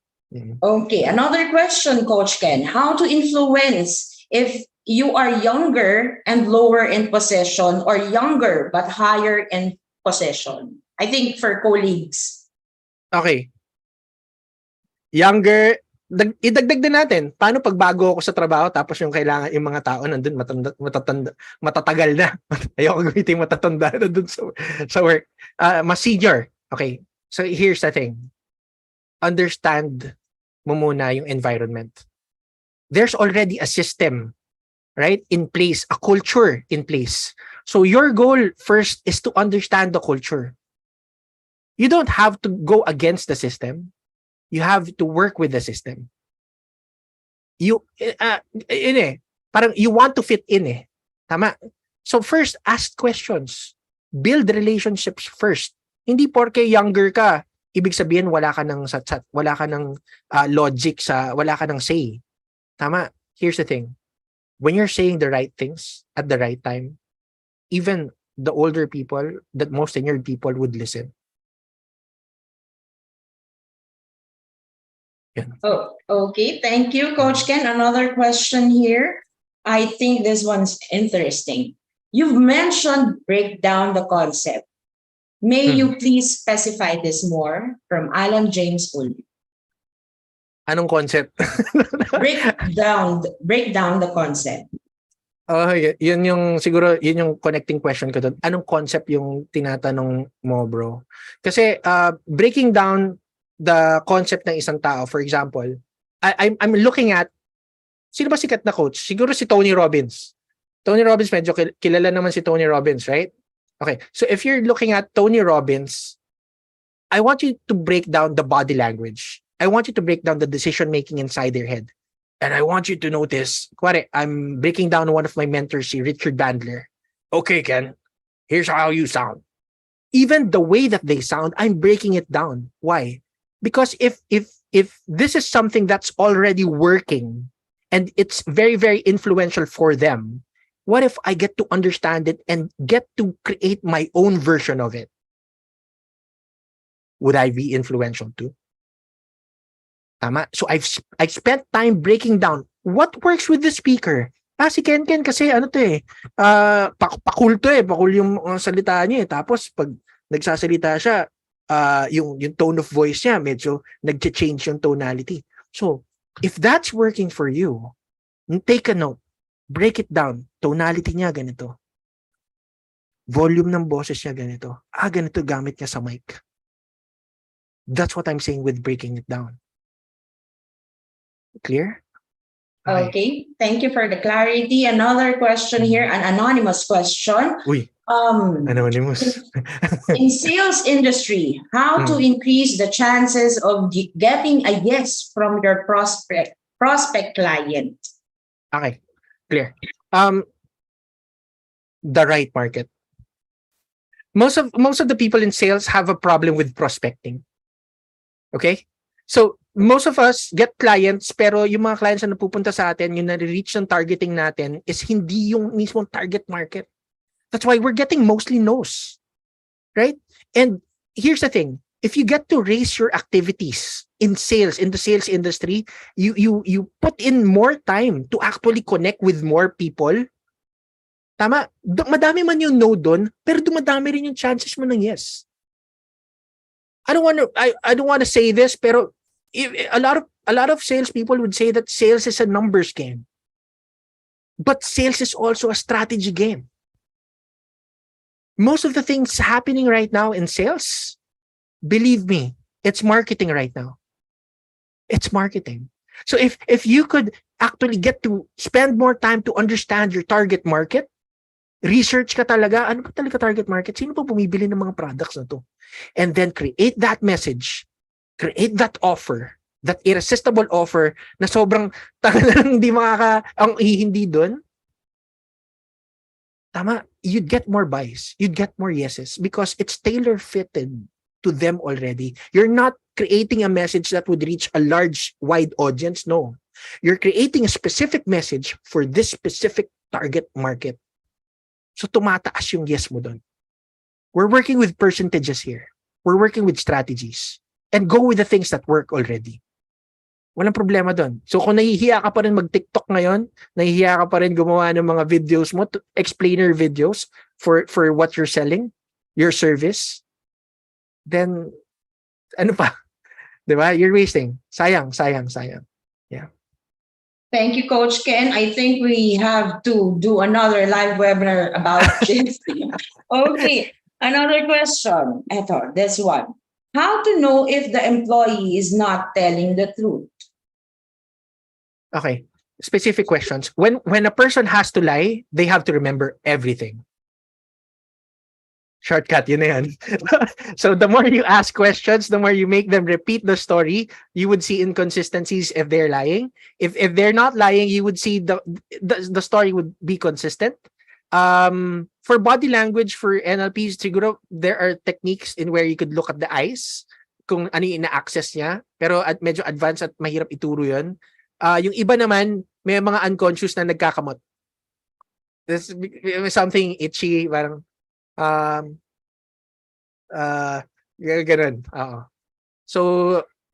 Okay, another question, Coach Ken. How to influence if you are younger and lower in possession or younger but higher in possession? I think for colleagues. Okay. Younger, idagdag din natin. Paano pag bago ako sa trabaho tapos yung kailangan yung mga tao nandun matatagal na. Ayoko gamitin matatanda na dun sa work. Mas senior. Okay. So here's the thing. Understand mo muna yung environment. There's already a system, right, in place, a culture in place. So your goal first is to understand the culture. You don't have to go against the system. You have to work with the system. Parang you want to fit in eh. Tama. So first, ask questions. Build relationships first. Hindi porke younger ka, ibig sabihin wala ka ng logic wala ka ng say. Tama. Here's the thing. When you're saying the right things at the right time, even the older people, the most tenured people would listen. Yeah. Oh, okay. Thank you, Coach Ken. Another question here. I think this one's interesting. You've mentioned break down the concept. May you please specify this more? From Alan James Uli. Anong concept? break down the concept. Yun yung connecting question ko doon. Anong concept yung tinatanong mo, bro? Kasi breaking down the concept ng isang tao, for example, I'm looking at sino ba sikat na coach? Siguro si Tony Robbins. Tony Robbins, medyo kilala naman si Tony Robbins, right? Okay, so if you're looking at Tony Robbins, I want you to break down the body language. I want you to break down the decision making inside their head. And I want you to notice, I'm breaking down one of my mentors, Richard Bandler. Okay, Ken, here's how you sound. Even the way that they sound, I'm breaking it down. Why? Because if this is something that's already working and it's very, very influential for them, what if I get to understand it and get to create my own version of it? Would I be influential too? Tama. So I've spent time breaking down what works with the speaker. Si Ken kasi pakul to eh. Pakul yung salita niya eh. Tapos pag nagsasalita siya, yung tone of voice niya, medyo nag-change yung tonality. So, if that's working for you, take a note. Break it down. Tonality niya ganito. Volume ng boses niya ganito. Ganito gamit niya sa mic. That's what I'm saying with breaking it down. Clear? Okay. Thank you for the clarity. Another question here, an anonymous question. Uy. Anonymous. In sales industry, how to increase the chances of getting a yes from your prospect client? Okay, clear. The right market. Most of the people in sales have a problem with prospecting. Okay? So, most of us get clients, pero yung mga clients na napupunta sa atin, yung nare-reach ng targeting natin is hindi yung mismong target market. That's why we're getting mostly no's. Right? And here's the thing. If you get to raise your activities in sales, in the sales industry, you put in more time to actually connect with more people. Tama? Madami man yung no doon, pero dumadami rin yung chances mo ng yes. I don't want to say this, pero a lot of salespeople would say that sales is a numbers game. But sales is also a strategy game. Most of the things happening right now in sales, believe me, it's marketing right now. It's marketing. So if you could actually get to spend more time to understand your target market, research ka talaga, ano ba talaga target market? Sino ba bumibili ng mga products na to? And then create that message, create that offer, that irresistible offer na sobrang hindi ang hindi doon. Tama, you'd get more buys, you'd get more yeses because it's tailor-fitted to them already. You're not creating a message that would reach a large, wide audience. No. You're creating a specific message for this specific target market. So tumataas yung yes mo doon. We're working with percentages here. We're working with strategies. And go with the things that work already. Walang problema doon. So kung nahihiya ka pa rin mag-TikTok ngayon, nahihiya ka pa rin gumawa ng mga videos mo, explainer videos for what you're selling, your service, then ano pa? 'Di ba? You're wasting. Sayang. Yeah. Thank you, Coach Ken. I think we have to do another live webinar about this. Okay, another question. Eto, this one. How to know if the employee is not telling the truth? Okay. Specific questions. When a person has to lie, they have to remember everything. Shortcut, yun na yan. So the more you ask questions, the more you make them repeat the story, you would see inconsistencies if they're lying. If they're not lying, you would see the story would be consistent. For body language, for NLPs, siguro there are techniques in where you could look at the eyes, kung ano yung ina-access niya. Pero medyo advanced at mahirap ituro yun. Yung iba naman, may mga unconscious na nagkakamot. There's something itchy, parang ganun. So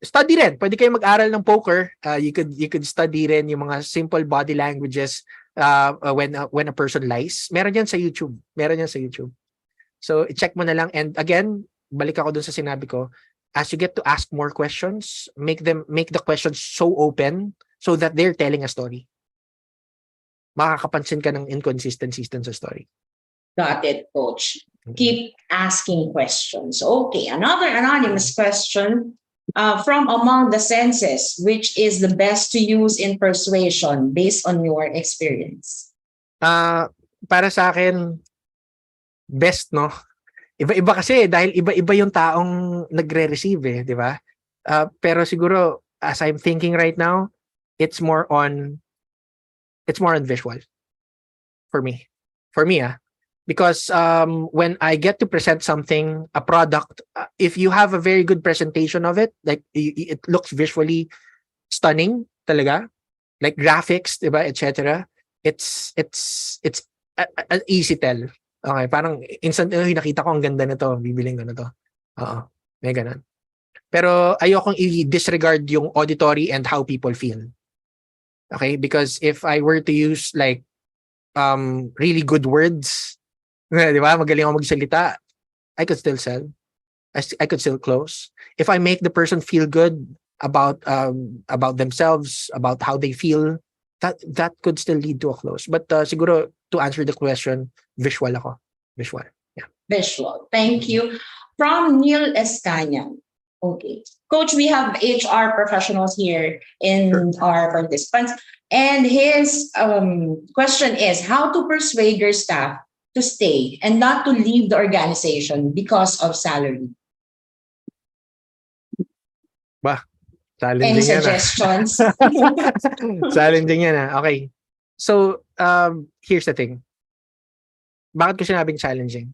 study rin. Pwede kayo mag-aral ng poker. You could study rin yung mga simple body languages when a person lies. Meron yan sa YouTube. So i-check mo na lang. And again, balik ako dun sa sinabi ko, as you get to ask more questions, make the questions so open so that they're telling a story. Makakapansin ka ng inconsistencies dun sa story. Got it, Coach. Keep asking questions. Okay, another anonymous question. From among the senses, which is the best to use in persuasion based on your experience? Para sa akin, best, no? Iba-iba kasi dahil iba-iba yung taong nagre-receive, di ba? Pero siguro, as I'm thinking right now, it's more on visual for me. Because when I get to present something, a product, if you have a very good presentation of it, like it looks visually stunning talaga, like graphics, diba, etc. It's an easy tell. Okay, parang instant, nakita ko ang ganda nito, bibiling ko na to. May ganun. Pero ayokong i-disregard yung auditory and how people feel. Okay, because if I were to use like really good words, di ba? Magaling ako magsalita, I could still sell. I could still close. If I make the person feel good about themselves, about how they feel, that could still lead to a close. But siguro to answer the question, visual ako. Visual. Yeah. Visual. Thank you. From Neil Escaña. Okay. Coach, we have HR professionals here in our participants. And his question is, how to persuade your staff to stay and not to leave the organization because of salary? Challenging. Any suggestions? Challenging yan. Okay. So, here's the thing. Bakit ko sinabing challenging?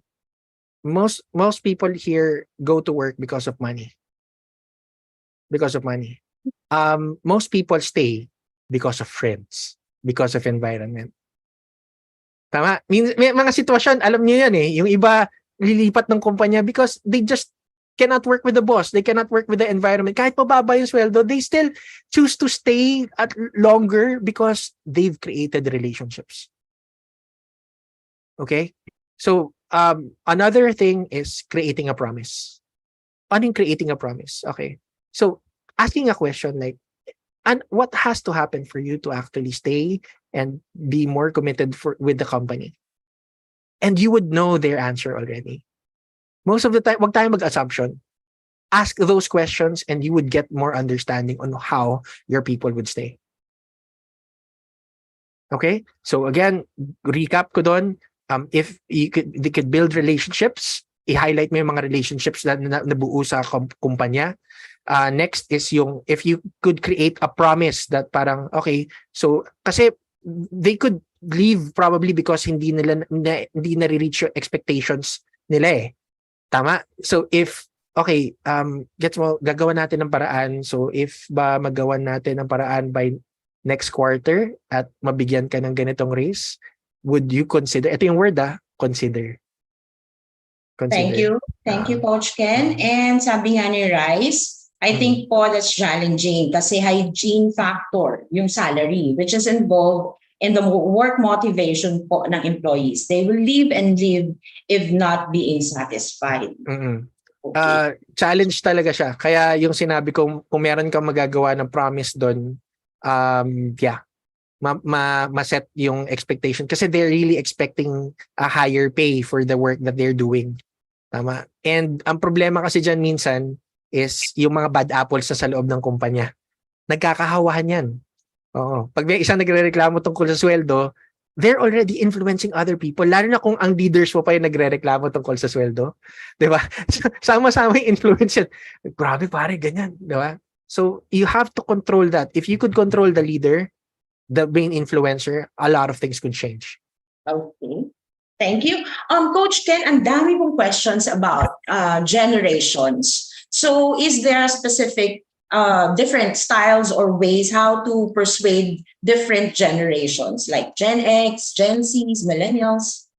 Most people here go to work because of money. Most people stay because of friends, because of environment. Tama? May mga sitwasyon, alam niyo yan eh. Yung iba, lilipat ng kumpanya because they just cannot work with the boss. They cannot work with the environment. Kahit mababa yung sweldo, they still choose to stay at longer because they've created relationships. Okay? So, another thing is creating a promise. Ano yung creating a promise? Okay. So, asking a question like, and what has to happen for you to actually stay and be more committed with the company? And you would know their answer already. Most of the time, wag tayo mag-assumption. Ask those questions and you would get more understanding on how your people would stay. Okay? So again, recap ko doon. If they could build relationships, i-highlight mo yung mga relationships na nabuo sa kumpanya. Next is yung, if you could create a promise that parang, okay, so, kasi they could leave probably because hindi nare-reach yung expectations nila eh. Tama? So if, okay, gets mo, gagawa natin ng paraan. So if ba magawan natin ng paraan by next quarter at mabigyan ka ng ganitong raise, would you consider, ito yung word consider. Thank you. Thank you, Coach Ken. And sabi nga ni Rice, I think po that's challenging kasi hygiene factor, yung salary, which is involved in the work motivation po ng employees. They will leave and leave if not being satisfied. Okay. Challenge talaga siya. Kaya yung sinabi ko, kung meron kang magagawa ng promise doon, ma-set yung expectation kasi they're really expecting a higher pay for the work that they're doing. Tama. And ang problema kasi dyan minsan is yung mga bad apples sa loob ng kumpanya. Nagkakahawahan yan. Oo. Pag may isang nagrereklamo tungkol sa sweldo, they're already influencing other people. Lalo na kung ang leaders mo pa yung nagrereklamo tungkol sa sweldo. Diba? Sama-sama yung influence yan. Grabe pare, ganyan. Diba? So you have to control that. If you could control the leader, the main influencer, a lot of things could change. Okay. Thank you. Coach Ken, ang dami pong questions about generations. So is there a specific different styles or ways how to persuade different generations like Gen X, Gen Zs, millennials?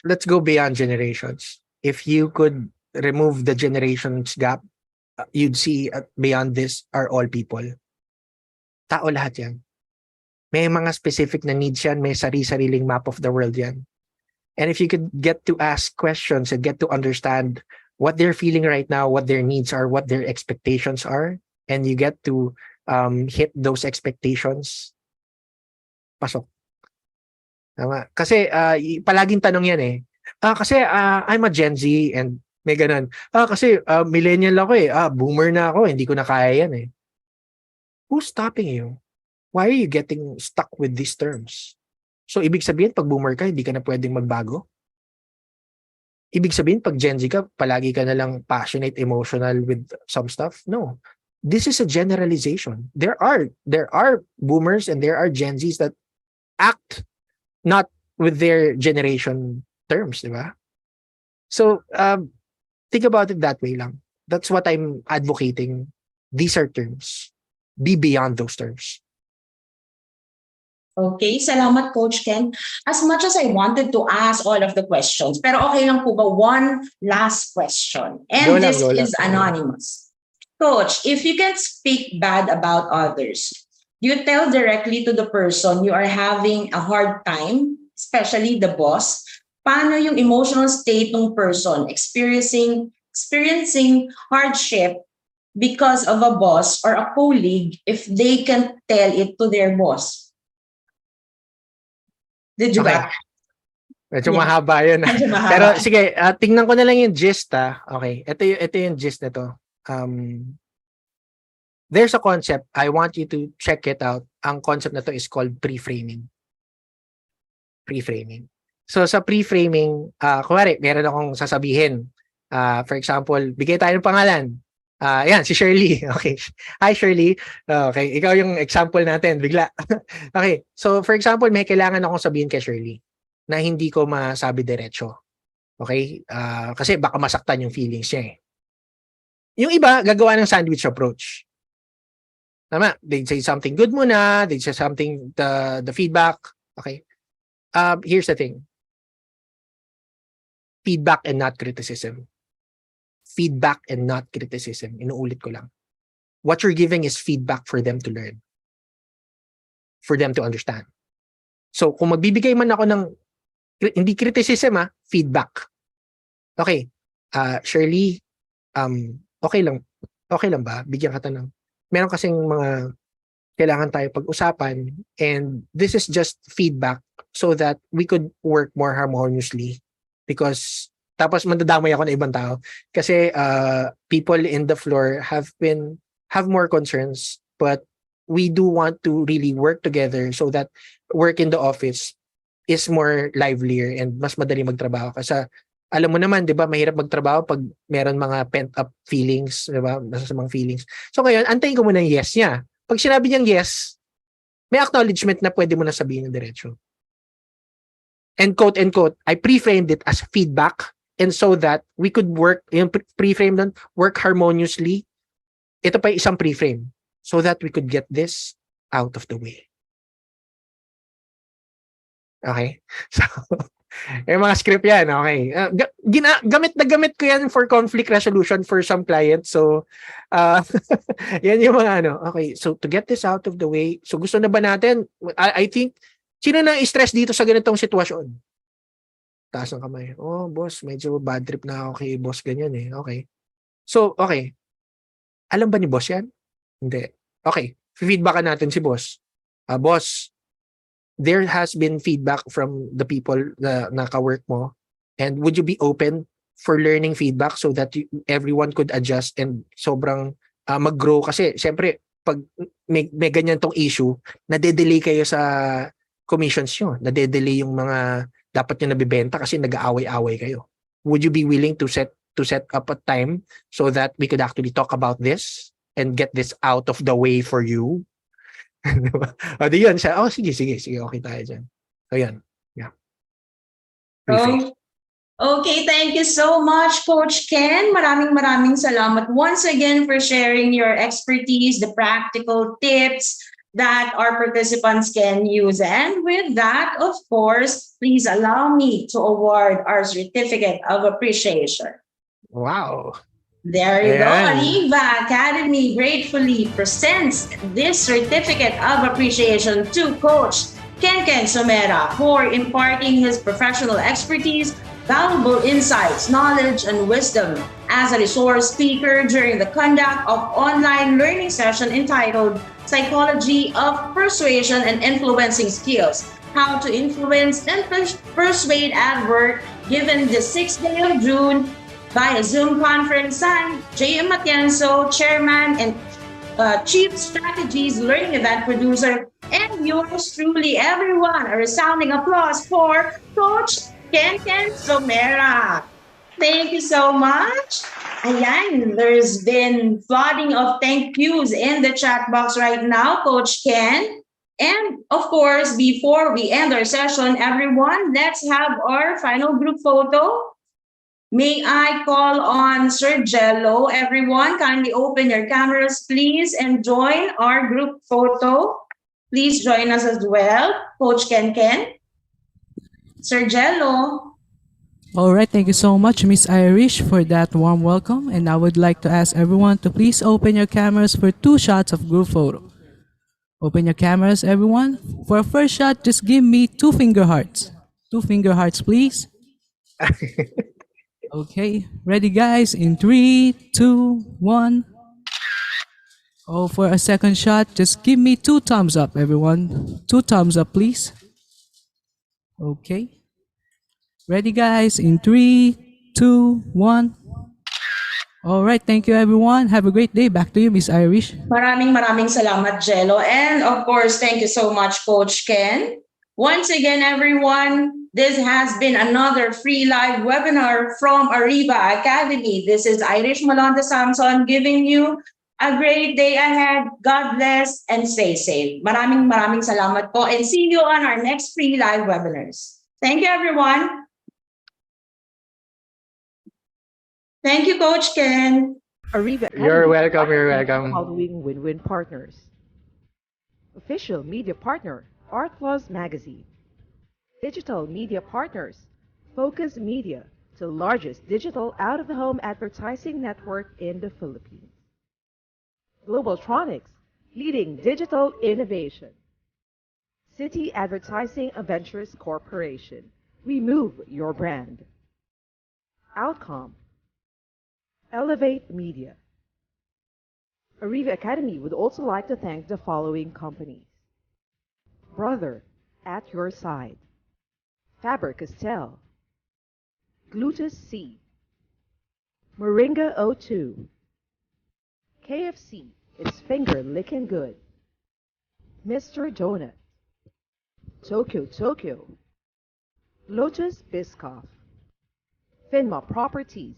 Let's go beyond generations. If you could remove the generations gap, you'd see beyond this are all people. Tao lahat yan. May mga specific na needs yan, may sari-sariling map of the world yan. And if you could get to ask questions and get to understand what they're feeling right now, what their needs are, what their expectations are, and you get to hit those expectations, pasok. Tama. Kasi palaging tanong yan eh. Kasi I'm a Gen Z and may ganun. Kasi millennial ako eh. Boomer na ako, hindi ko na kaya yan eh. Who's stopping you? Why are you getting stuck with these terms? So, ibig sabihin, pag boomer ka, hindi ka na pwedeng magbago? Ibig sabihin, pag Gen Z ka, palagi ka na lang passionate, emotional with some stuff? No. This is a generalization. There are boomers and there are Gen Zs that act not with their generation terms, di ba? So, think about it that way lang. That's what I'm advocating. These are terms. Be beyond those terms. Okay, salamat Coach Ken. As much as I wanted to ask all of the questions, pero okay lang po ba one last question? And this is anonymous. Coach, if you can speak bad about others, you tell directly to the person you are having a hard time, especially the boss, paano yung emotional state ng person experiencing hardship because of a boss or a colleague if they can tell it to their boss? Did you okay. Medyo mahaba yun. Pero sige, tingnan ko na lang yung gist. Okay, ito yung gist nito. There's a concept. I want you to check it out. Ang concept na to is called pre-framing. Pre-framing. So sa pre-framing, kunwari, meron akong sasabihin. For example, bigay tayo ng pangalan. Yan, si Shirley. Okay. Hi, Shirley. Okay, ikaw yung example natin, bigla. Okay, so for example, may kailangan akong sabihin kay Shirley na hindi ko masabi diretso. Okay? Kasi baka masaktan yung feelings niya eh. Yung iba, gagawa ng sandwich approach. Tama? They say something good muna, they say something, the feedback. Okay? Here's the thing. Feedback and not criticism. Feedback and not criticism. Inuulit ko lang. What you're giving is feedback for them to learn. For them to understand. So, kung magbibigay man ako ng, hindi criticism feedback. Okay. Shirley, okay lang ba? Bigyan kita ng, meron kasing mga kailangan tayo pag-usapan, and this is just feedback so that we could work more harmoniously, because tapos mandadamay ako ng ibang tao kasi people in the floor have more concerns, but we do want to really work together so that work in the office is more livelier and mas madali magtrabaho. Kasi alam mo naman, 'di ba, mahirap magtrabaho pag meron mga pent up feelings, 'di ba? Masasamang feelings. So ngayon, antayin ko muna yung yes niya. Pag sinabi niyang yes, may acknowledgement na pwede mo na sabihin ng diretso. And quote and quote, I pre-framed it as feedback, and so that we could work, yung pre-frame nun, work harmoniously. Ito pa yung isang pre-frame so that we could get this out of the way. Okay? So, yung mga script yan, okay. Gamit na gamit ko yan for conflict resolution for some clients. So, yan yung mga ano. Okay, so to get this out of the way, so gusto na ba natin, I think, sino na stress dito sa ganitong sitwasyon? Taas ng kamay. Oh, boss, medyo bad trip na ako kay boss, ganyan eh. Okay. So, okay. Alam ba ni boss yan? Hindi. Okay, feedbackan natin si boss. Boss, there has been feedback from the people na naka-work mo, and would you be open for learning feedback so that everyone could adjust and sobrang mag-grow? Kasi siyempre pag may ganyan tong issue, nade-delay kayo sa commissions nyo, nade-delay yung mga dapat nyo nabibenta kasi nag-aaway-away kayo. Would you be willing to set up a time so that we could actually talk about this and get this out of the way for you? O di yun siya, sige, okay tayo dyan. So yan, yeah. Okay, thank you so much, Coach Ken. Maraming salamat once again for sharing your expertise, the practical tips that our participants can use. And with that, of course, please allow me to award our certificate of appreciation. Wow. There you go. Ariva Academy gratefully presents this certificate of appreciation to Coach Ken Somera for imparting his professional expertise, valuable insights, knowledge, and wisdom as a resource speaker during the conduct of online learning session entitled Psychology of Persuasion and Influencing Skills, How to Influence and Persuade at Work, given the 6th day of June via Zoom conference. Signed, J.M. Matienzo, Chairman and Chief Strategies Learning Event Producer, and yours truly, everyone. A resounding applause for Coach Ken Somera. Thank you so much. Ayan, there's been flooding of thank yous in the chat box right now, Coach Ken. And of course, before we end our session, everyone, let's have our final group photo. May I call on Sir Jello? Everyone, kindly open your cameras, please, and join our group photo. Please join us as well, Coach Ken. Sir Jello. All right, thank you so much, Miss Irish, for that warm welcome. And I would like to ask everyone to please open your cameras for 2 shots of group photo. Open your cameras, everyone. For a first shot, just give me 2 finger hearts. 2 finger hearts, please. Okay, ready guys, in 3, 2, 1. Oh, for a second shot, just give me 2 thumbs up, everyone. 2 thumbs up, please. Okay. Ready guys, in 3, 2, 1. All right, thank you everyone. Have a great day. Back to you, Miss Irish. Maraming salamat, Jello. And of course, thank you so much, Coach Ken. Once again, everyone, this has been another free live webinar from Ariva Academy. This is Irish Malonda Samson giving you a great day ahead. God bless and stay safe. Maraming salamat po, and see you on our next free live webinars. Thank you, everyone. Thank you, Coach Ken. Ariva Academy. You're welcome. Following win-win partners. Official media partner, Art Plus Magazine. Digital media partners, Focus Media, the largest digital out-of-the-home advertising network in the Philippines. Globaltronics, leading digital innovation. City Advertising Ventures Corporation, remove your brand. Outcome, Elevate Media, Ariva Academy would also like to thank the following companies. Brother, at your side. Faber-Castell. Glutus C. Moringa O2. KFC, it's finger licking good. Mr. Donut. Tokyo. Lotus Biscoff. Finma Properties,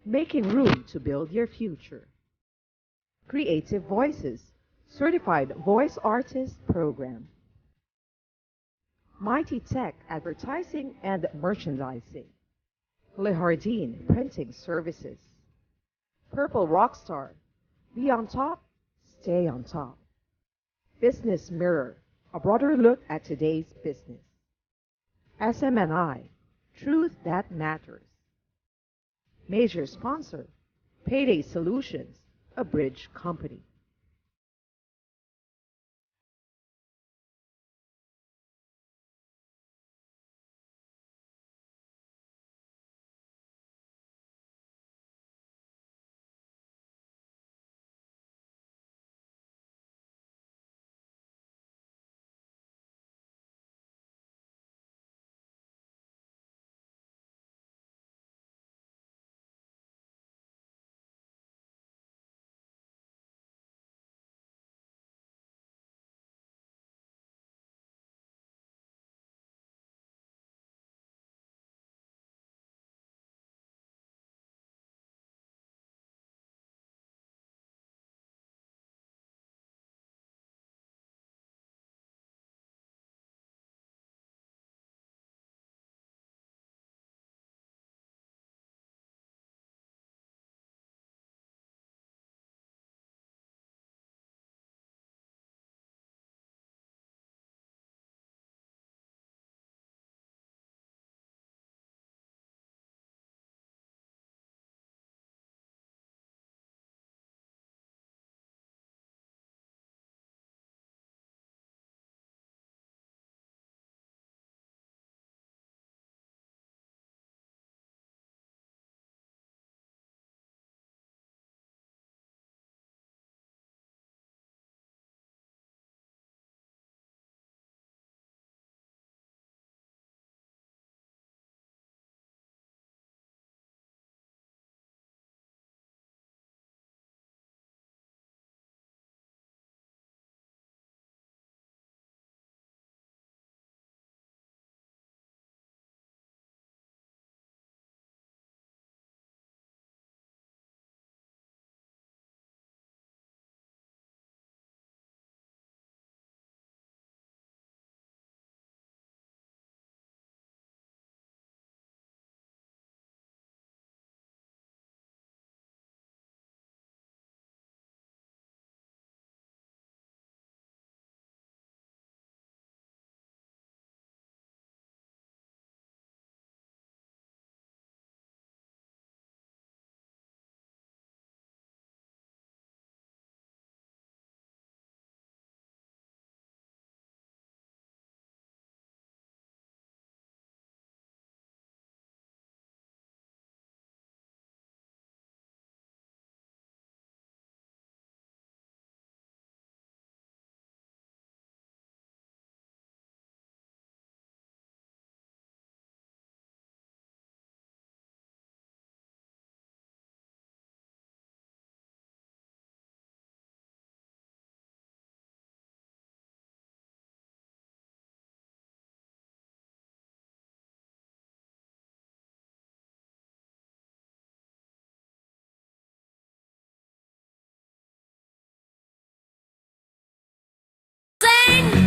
making room to build your future. Creative Voices, Certified Voice Artist Program. Mighty Tech Advertising and Merchandising. Le Jardin Printing Services. Purple Rockstar, be on top, stay on top. Business Mirror, a broader look at today's business. SM&I, Truth That Matters. Major sponsor, Payday Solutions, a bridge company. Sing!